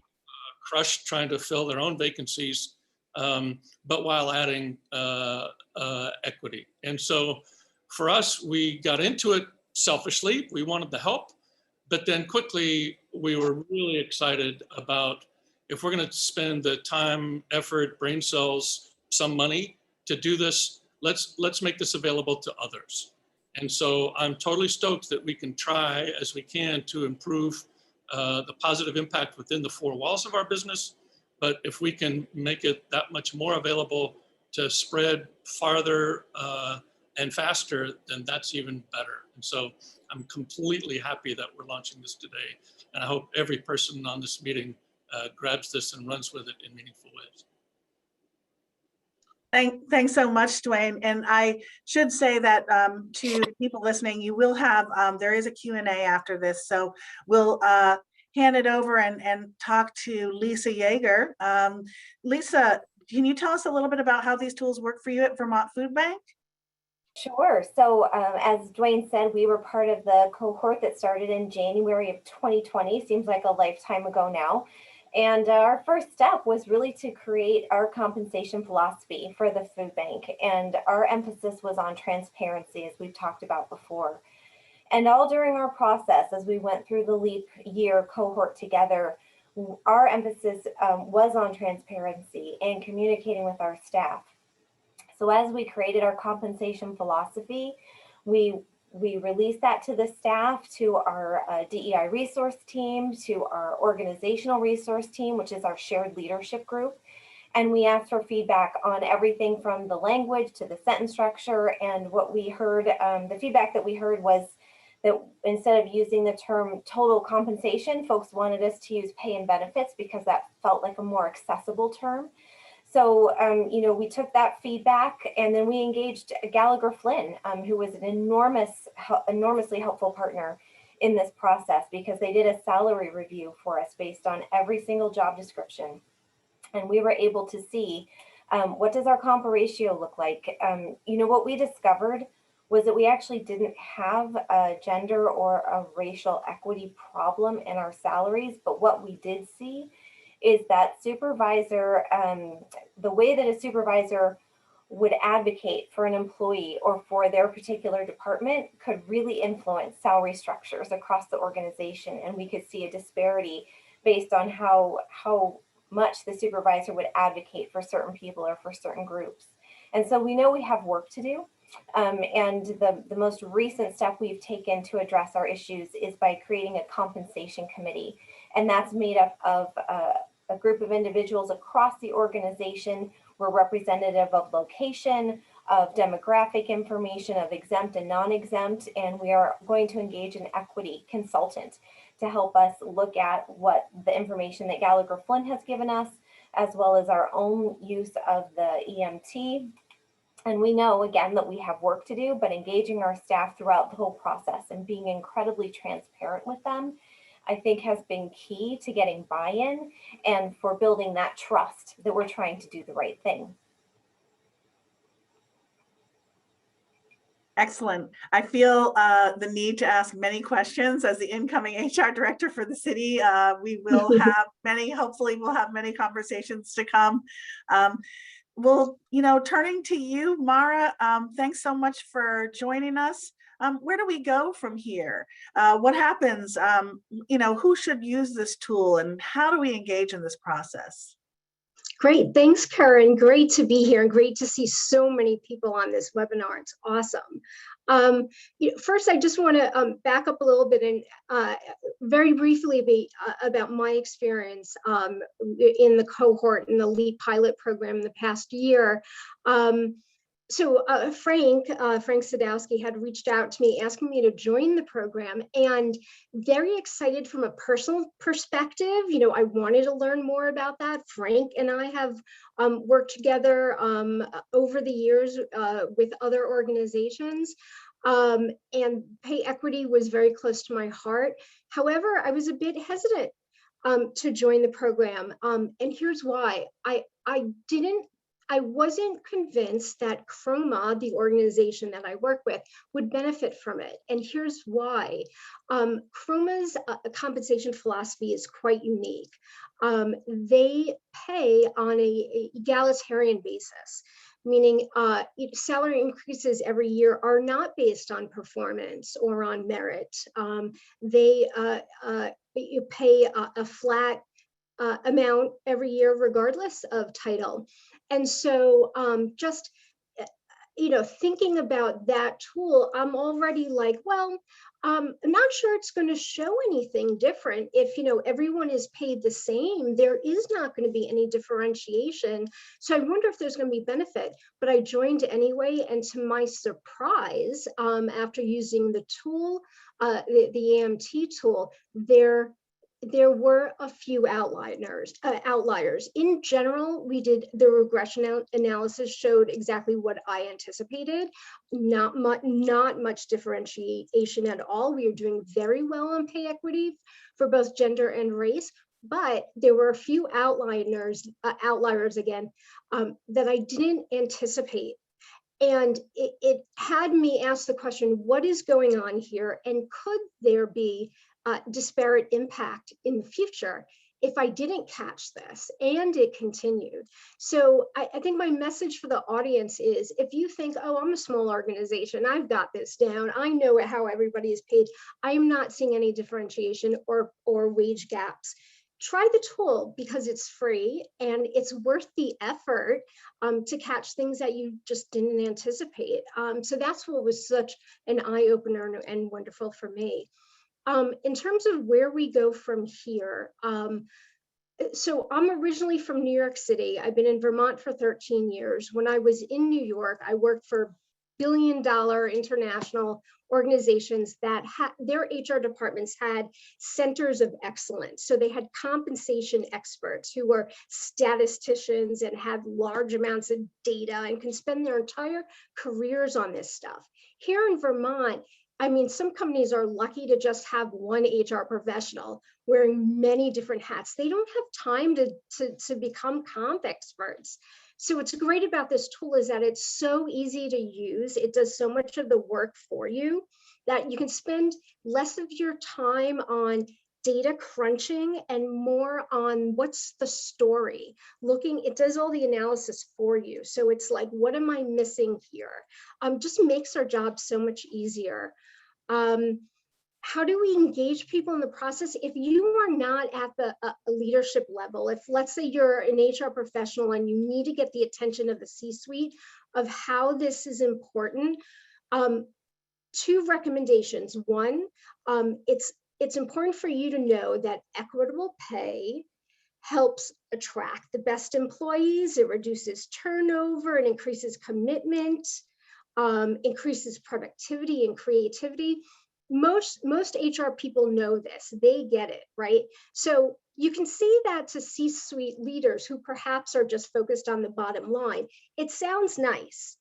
crushed trying to fill their own vacancies, but while adding equity. And so for us, we got into it selfishly. We wanted the help, but then quickly we were really excited about, if we're going to spend the time, effort, brain cells, some money to do this, let's make this available to others. And so I'm totally stoked that we can try as we can to improve the positive impact within the four walls of our business. But if we can make it that much more available to spread farther and faster, then that's even better. And so I'm completely happy that we're launching this today. And I hope every person on this meeting grabs this and runs with it in meaningful ways. Thanks so much, Duan. And I should say that to people listening, you will have, there is a Q&A after this. So we'll hand it over and talk to Lisa Yeager. Lisa, can you tell us a little bit about how these tools work for you at Vermont Food Bank? Sure. So as Duan said, we were part of the cohort that started in January of 2020. Seems like a lifetime ago now. And our first step was really to create our compensation philosophy for the food bank. And our emphasis was on transparency, as we've talked about before. And all during our process, as we went through the LEEP year cohort together, our emphasis was on transparency and communicating with our staff. So as we created our compensation philosophy, we We released that to the staff, to our DEI resource team, to our organizational resource team, which is our shared leadership group. And we asked for feedback on everything from the language to the sentence structure. And what we heard, the feedback that we heard was that instead of using the term total compensation, folks wanted us to use pay and benefits because that felt like a more accessible term. So, you know, we took that feedback and then we engaged Gallagher Flynn, who was an enormously helpful partner in this process, because they did a salary review for us based on every single job description. And we were able to see what does our comp ratio look like. You know, what we discovered was that we actually didn't have a gender or a racial equity problem in our salaries, but what we did see is that supervisor, the way that a supervisor would advocate for an employee or for their particular department could really influence salary structures across the organization. And we could see a disparity based on how much the supervisor would advocate for certain people or for certain groups. And so we know we have work to do. And the most recent step we've taken to address our issues is by creating a compensation committee. And that's made up of a group of individuals across the organization. We're representative of location, of demographic information, of exempt and non-exempt, and we are going to engage an equity consultant to help us look at what the information that Gallagher Flynn has given us, as well as our own use of the EMT. And we know, again, that we have work to do, but engaging our staff throughout the whole process and being incredibly transparent with them, I think, has been key to getting buy-in and for building that trust that we're trying to do the right thing. Excellent. I feel the need to ask many questions as the incoming HR director for the city. We will have many, hopefully we'll have many conversations to come. Well, you know, turning to you, Mara, thanks so much for joining us. Where do we go from here? What happens? You know, who should use this tool and how do we engage in this process? Great, thanks, Karen. Great to be here and great to see so many people on this webinar. It's awesome. First, I just want to back up a little bit and very briefly about my experience in the cohort in the LEEP pilot program in the past year. So Frank Sadowski had reached out to me asking me to join the program, and very excited from a personal perspective. You know, I wanted to learn more about that. Frank and I have worked together over the years with other organizations, and pay equity was very close to my heart. However, I was a bit hesitant to join the program, and here's why. I wasn't convinced that CROMA, the organization that I work with, would benefit from it. And here's why. CROMA's compensation philosophy is quite unique. They pay on a egalitarian basis, meaning salary increases every year are not based on performance or on merit. They pay a flat amount every year regardless of title. And so just, you know, thinking about that tool, I'm already like, well, I'm not sure it's going to show anything different. If, you know, everyone is paid the same, there is not going to be any differentiation. So I wonder if there's going to be benefit, but I joined anyway. And to my surprise, after using the tool, the EMT tool, there were a few outliers. In general, we did the regression analysis showed exactly what I anticipated. Not much differentiation at all. We are doing very well on pay equity for both gender and race, but there were a few outliers again that I didn't anticipate. And it had me ask the question, what is going on here? And could there be disparate impact in the future if I didn't catch this? And it continued. So I think my message for the audience is, if you think, oh, I'm a small organization, I've got this down, I know how everybody is paid, I am not seeing any differentiation or wage gaps. try the tool because it's free and it's worth the effort to catch things that you just didn't anticipate. So that's what was such an eye-opener and wonderful for me. In terms of where we go from here, so I'm originally from New York City. I've been in Vermont for 13 years. When I was in New York, I worked for billion-dollar international organizations that their HR departments had centers of excellence. So they had compensation experts who were statisticians and had large amounts of data and can spend their entire careers on this stuff. Here in Vermont, I mean, some companies are lucky to just have one HR professional wearing many different hats. They don't have time to become comp experts. So what's great about this tool is that it's so easy to use. It does so much of the work for you that you can spend less of your time on data crunching and more on what's the story. It does all the analysis for you. So it's like, what am I missing here? Just makes our job so much easier. How do we engage people in the process? If you are not at the leadership level, if let's say you're an HR professional and you need to get the attention of the C-suite of how this is important, two recommendations. One, it's important for you to know that equitable pay helps attract the best employees. It reduces turnover and increases commitment, increases productivity and creativity. Most HR people know this, they get it, right? So you can see that to C-suite leaders who perhaps are just focused on the bottom line. It sounds nice.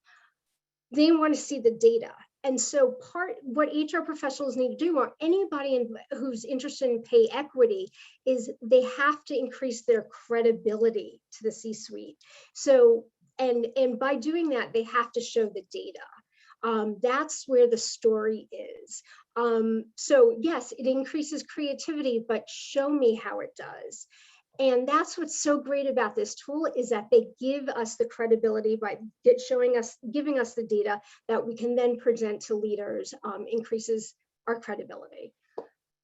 They want to see the data. And so what HR professionals need to do, or anybody who's interested in pay equity, is they have to increase their credibility to the C-suite. So, and by doing that, they have to show the data. That's where the story is. So yes, it increases creativity, but show me how it does. And that's what's so great about this tool is that they give us the credibility by giving us the data that we can then present to leaders, increases our credibility.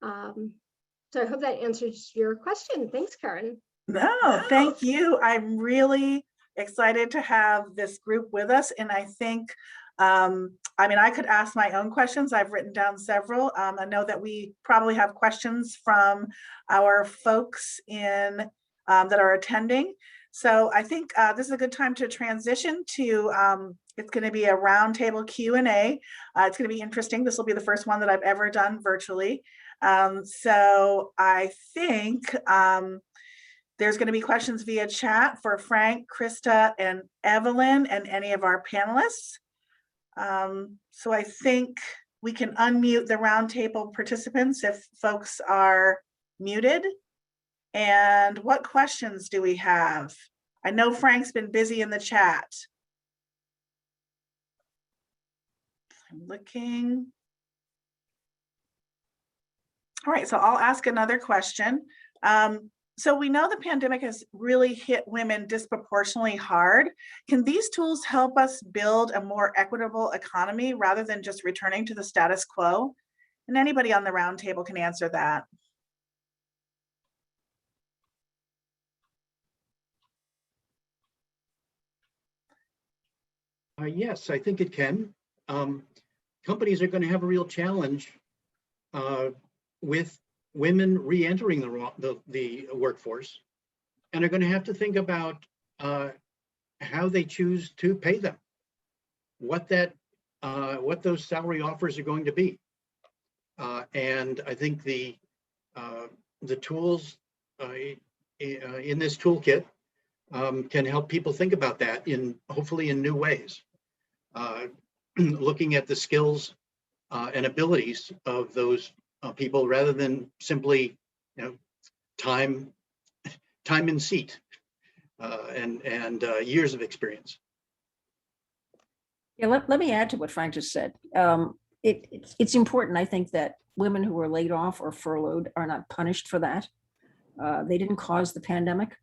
So I hope that answers your question. Thanks, Karen. No, thank you. I'm really excited to have this group with us. And I think, I mean, I could ask my own questions. I've written down several. I know that we probably have questions from our folks in that are attending. So I think this is a good time to transition to, it's going to be a roundtable Q&A. It's going to be interesting. This will be the first one that I've ever done virtually. So I think there's going to be questions via chat for Frank, Krista, and Evelyn, and any of our panelists. So I think we can unmute the roundtable participants if folks are muted. And what questions do we have? I know Frank's been busy in the chat. I'm looking. All right, so I'll ask another question. So we know the pandemic has really hit women disproportionately hard. Can these tools help us build a more equitable economy rather than just returning to the status quo? And anybody on the roundtable can answer that. Yes, I think it can. Companies are going to have a real challenge with women re-entering the workforce, and are going to have to think about how they choose to pay them, what those salary offers are going to be, and I think the tools in this toolkit can help people think about that hopefully in new ways, looking at the skills and abilities of those people rather than simply, time in seat and years of experience. Yeah, let me add to what Frank just said. It's important, I think, that women who were laid off or furloughed are not punished for that. They didn't cause the pandemic.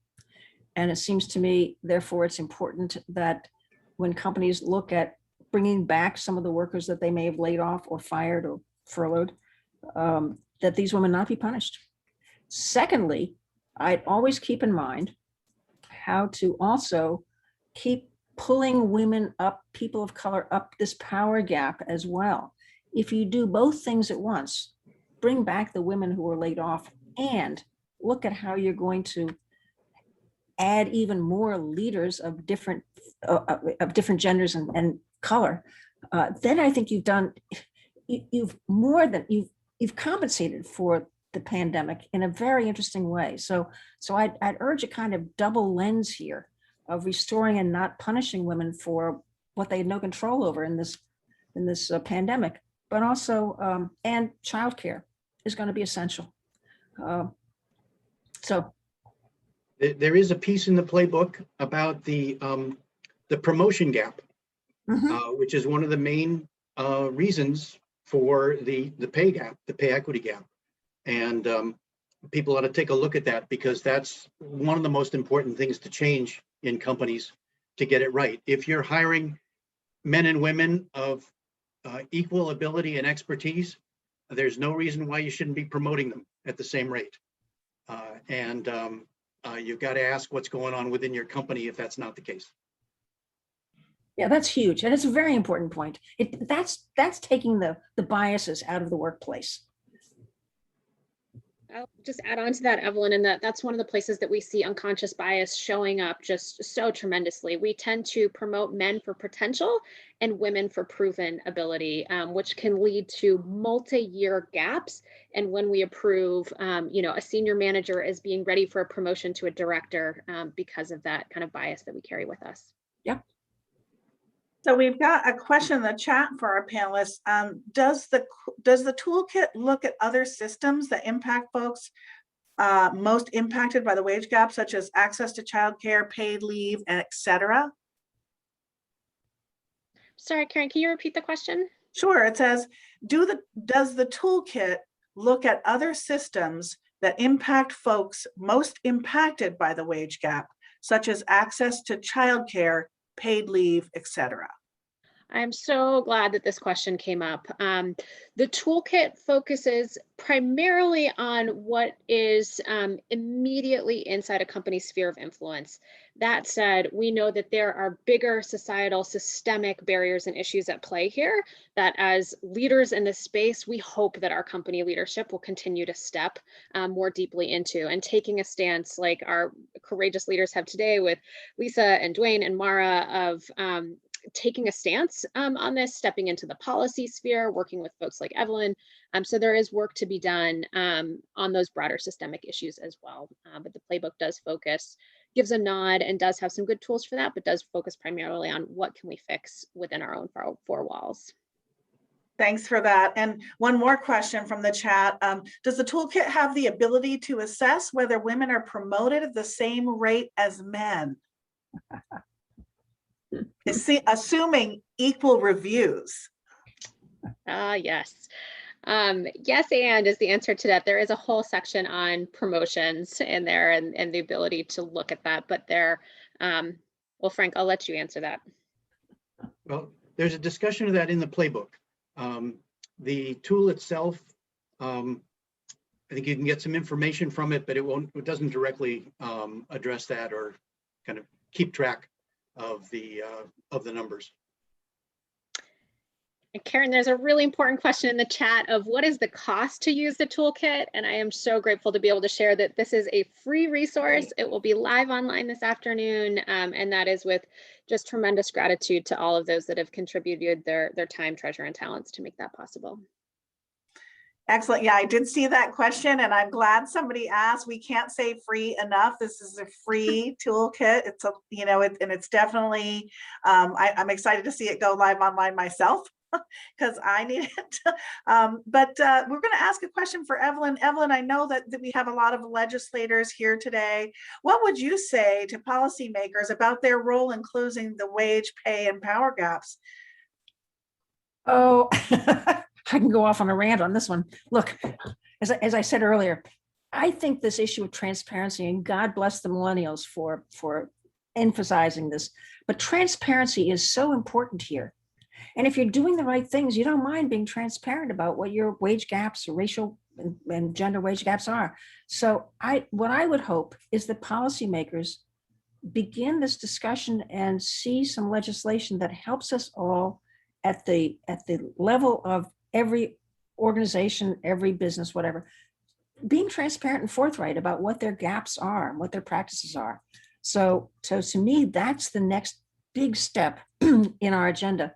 And it seems to me, therefore, it's important that when companies look at bringing back some of the workers that they may have laid off or fired or furloughed, that these women not be punished. Secondly, I'd always keep in mind how to also keep pulling women up, people of color up this power gap as well. If you do both things at once, bring back the women who were laid off and look at how you're going to add even more leaders of different genders and color, then I think you've compensated for the pandemic in a very interesting way. So I'd urge a kind of double lens here of restoring and not punishing women for what they had no control over in this pandemic, but also and childcare is going to be essential. So there is a piece in the playbook about the promotion gap, which is one of the main reasons for the pay gap, the pay equity gap. And people ought to take a look at that, because that's one of the most important things to change in companies to get it right. If you're hiring men and women of equal ability and expertise, there's no reason why you shouldn't be promoting them at the same rate. You've got to ask what's going on within your company if that's not the case. Yeah, that's huge. And it's a very important point. That's taking the biases out of the workplace. I'll just add on to that, Evelyn, and that's one of the places that we see unconscious bias showing up just so tremendously. We tend to promote men for potential and women for proven ability, which can lead to multi-year gaps. And when we approve, a senior manager as being ready for a promotion to a director because of that kind of bias that we carry with us. Yep. So we've got a question in the chat for our panelists. Does the toolkit look at other systems that impact folks most impacted by the wage gap, such as access to childcare, paid leave, and et cetera? Sorry, Karen, can you repeat the question? Sure. It says, does the toolkit look at other systems that impact folks most impacted by the wage gap, such as access to childcare, paid leave, et cetera? I'm so glad that this question came up. The toolkit focuses primarily on what is immediately inside a company's sphere of influence. That said, we know that there are bigger societal systemic barriers and issues at play here that as leaders in this space, we hope that our company leadership will continue to step more deeply into, and taking a stance like our courageous leaders have today with Lisa and Duan and Mara of taking a stance on this, stepping into the policy sphere, working with folks like Evelyn. So there is work to be done on those broader systemic issues as well. But the playbook does focus, gives a nod and does have some good tools for that, but does focus primarily on what can we fix within our own four walls. Thanks for that. And one more question from the chat. Does the toolkit have the ability to assess whether women are promoted at the same rate as men? Assuming equal reviews. Yes. Yes, and is the answer to that. There is a whole section on promotions in there and the ability to look at that. But there, well, Frank, I'll let you answer that. Well, there's a discussion of that in the playbook. The tool itself, I think you can get some information from it, but it doesn't directly address that or kind of keep track of the numbers. And Karen, there's a really important question in the chat of what is the cost to use the toolkit? And I am so grateful to be able to share that this is a free resource. It will be live online this afternoon. And that is with just tremendous gratitude to all of those that have contributed their time, treasure, and talents to make that possible. Excellent. Yeah, I did see that question and I'm glad somebody asked. We can't say free enough. This is a free toolkit. It's a, and it's definitely, I'm excited to see it go live online myself because I need it. But we're going to ask a question for Evelyn. Evelyn, I know that we have a lot of legislators here today. What would you say to policymakers about their role in closing the wage, pay, and power gaps? Oh, I can go off on a rant on this one. Look, as I said earlier, I think this issue of transparency, and God bless the millennials for emphasizing this, but transparency is so important here. And if you're doing the right things, you don't mind being transparent about what your wage gaps or racial and gender wage gaps are. So what I would hope is that policymakers begin this discussion and see some legislation that helps us all at the level of every organization, every business, whatever, being transparent and forthright about what their gaps are and what their practices are. So to me, that's the next big step in our agenda.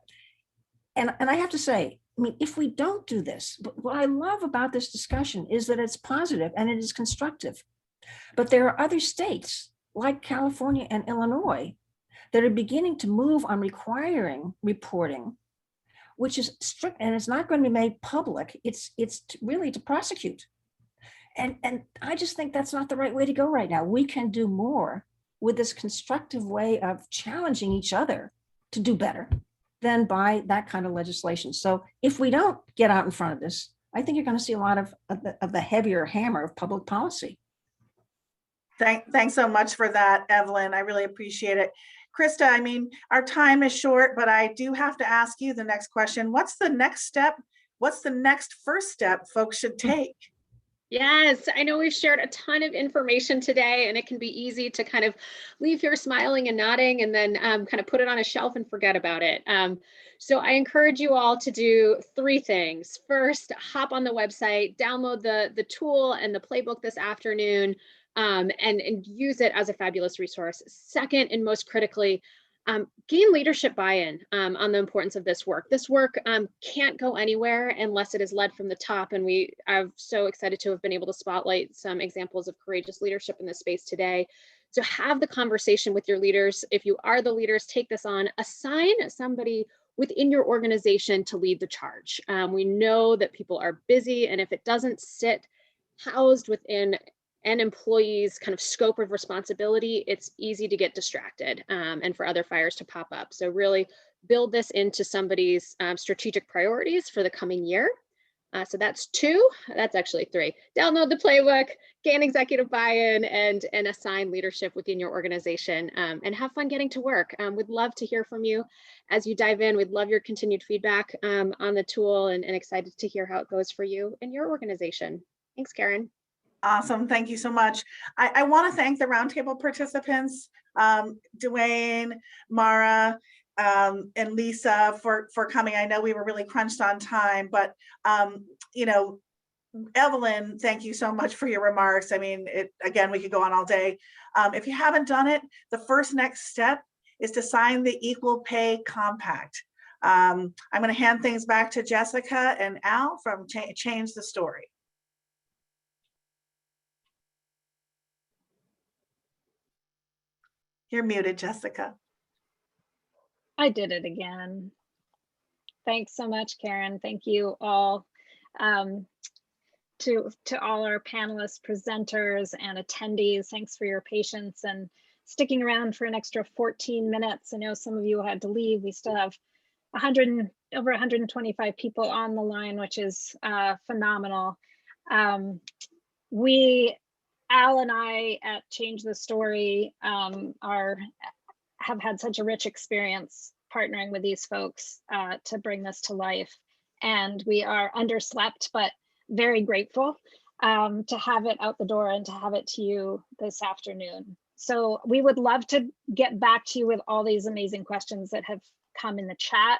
And I have to say, I mean, if we don't do this, what I love about this discussion is that it's positive and it is constructive. But there are other states like California and Illinois that are beginning to move on requiring reporting, which is strict, and it's not going to be made public. It's really to prosecute. And I just think that's not the right way to go right now. We can do more with this constructive way of challenging each other to do better than by that kind of legislation. So if we don't get out in front of this, I think you're going to see a lot of the heavier hammer of public policy. Thanks so much for that, Evelyn. I really appreciate it. Krista, I mean, our time is short, but I do have to ask you the next question. What's the next step? What's the next first step folks should take? Yes, I know we've shared a ton of information today, and it can be easy to kind of leave here smiling and nodding and then kind of put it on a shelf and forget about it. So I encourage you all to do 3 things. First, hop on the website, download the tool and the playbook this afternoon, and use it as a fabulous resource. Second, and most critically, gain leadership buy-in on the importance of this work. This work can't go anywhere unless it is led from the top, and I'm so excited to have been able to spotlight some examples of courageous leadership in this space today. So have the conversation with your leaders. If you are the leaders, take this on. Assign somebody within your organization to lead the charge. We know that people are busy, and if it doesn't sit housed within an employee's kind of scope of responsibility, it's easy to get distracted and for other fires to pop up. So really build this into somebody's strategic priorities for the coming year. So that's 2, that's actually 3. Download the playbook, gain executive buy-in, and assign leadership within your organization, and have fun getting to work. We'd love to hear from you as you dive in. We'd love your continued feedback on the tool, and excited to hear how it goes for you and your organization. Thanks, Karen. Awesome. Thank you so much. I want to thank the roundtable participants, Duan, Mara, and Lisa for coming. I know we were really crunched on time, but you know, Evelyn, thank you so much for your remarks. I mean, again, we could go on all day. If you haven't done it, the first next step is to sign the Equal Pay Compact. I'm going to hand things back to Jessica and Al from Change the Story. You're muted, Jessica. I did it again. Thanks so much, Karen. Thank you all. To all our panelists, presenters, and attendees, thanks for your patience and sticking around for an extra 14 minutes. I know some of you had to leave. We still have over 125 people on the line, which is phenomenal. Al and I at Change the Story have had such a rich experience partnering with these folks to bring this to life. And we are underslept, but very grateful to have it out the door and to have it to you this afternoon. So we would love to get back to you with all these amazing questions that have come in the chat.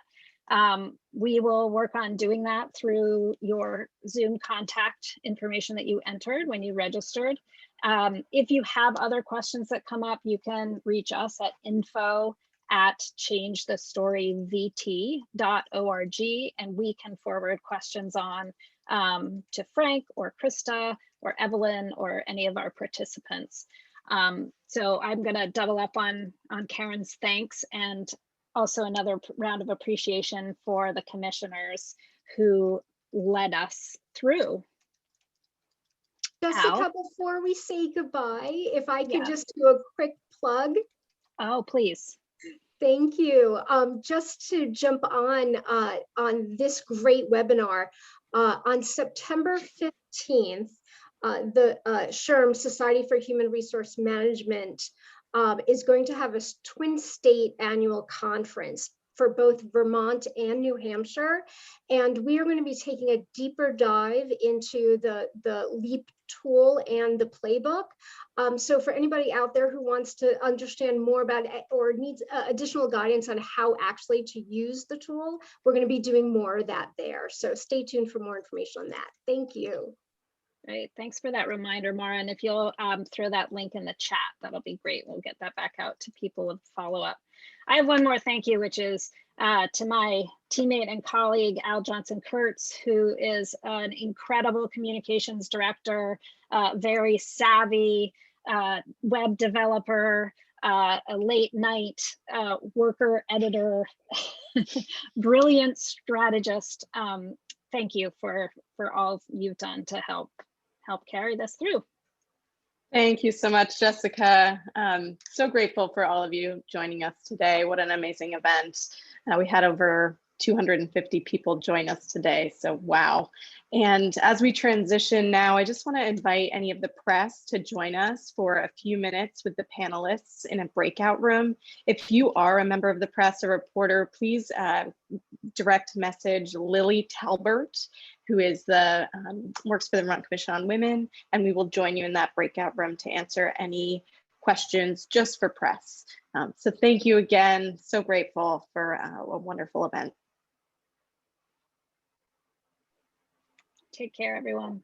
We will work on doing that through your Zoom contact information that you entered when you registered. If you have other questions that come up, you can reach us at info@changethestoryvt.org, and we can forward questions on to Frank or Krista or Evelyn or any of our participants. So I'm going to double up on Karen's thanks, and also another round of appreciation for the commissioners who led us through. Jessica, before we say goodbye, if I could just do a quick plug. Oh, please. Thank you. Just to jump on this great webinar, on September 15th, the SHRM, Society for Human Resource Management, is going to have a Twin State annual conference. for both Vermont and New Hampshire. And we are going to be taking a deeper dive into the LEEP tool and the playbook. So for anybody out there who wants to understand more about it or needs additional guidance on how actually to use the tool, we're going to be doing more of that there. So stay tuned for more information on that. Thank you. Great, thanks for that reminder, Mara. And if you'll throw that link in the chat, that'll be great. We'll get that back out to people with follow-up. I have one more thank you, which is to my teammate and colleague, Al Johnson-Kurtz, who is an incredible communications director, very savvy web developer, a late night worker, editor, brilliant strategist. Thank you for all you've done to help carry this through. Thank you so much, Jessica. So grateful for all of you joining us today. What an amazing event. We had over 250 people join us today, so wow. And as we transition now, I just want to invite any of the press to join us for a few minutes with the panelists in a breakout room. If you are a member of the press or reporter, please direct message Lily Talbert, who is the works for the Vermont Commission on Women, and we will join you in that breakout room to answer any questions just for press. So thank you again. So grateful for a wonderful event. Take care, everyone.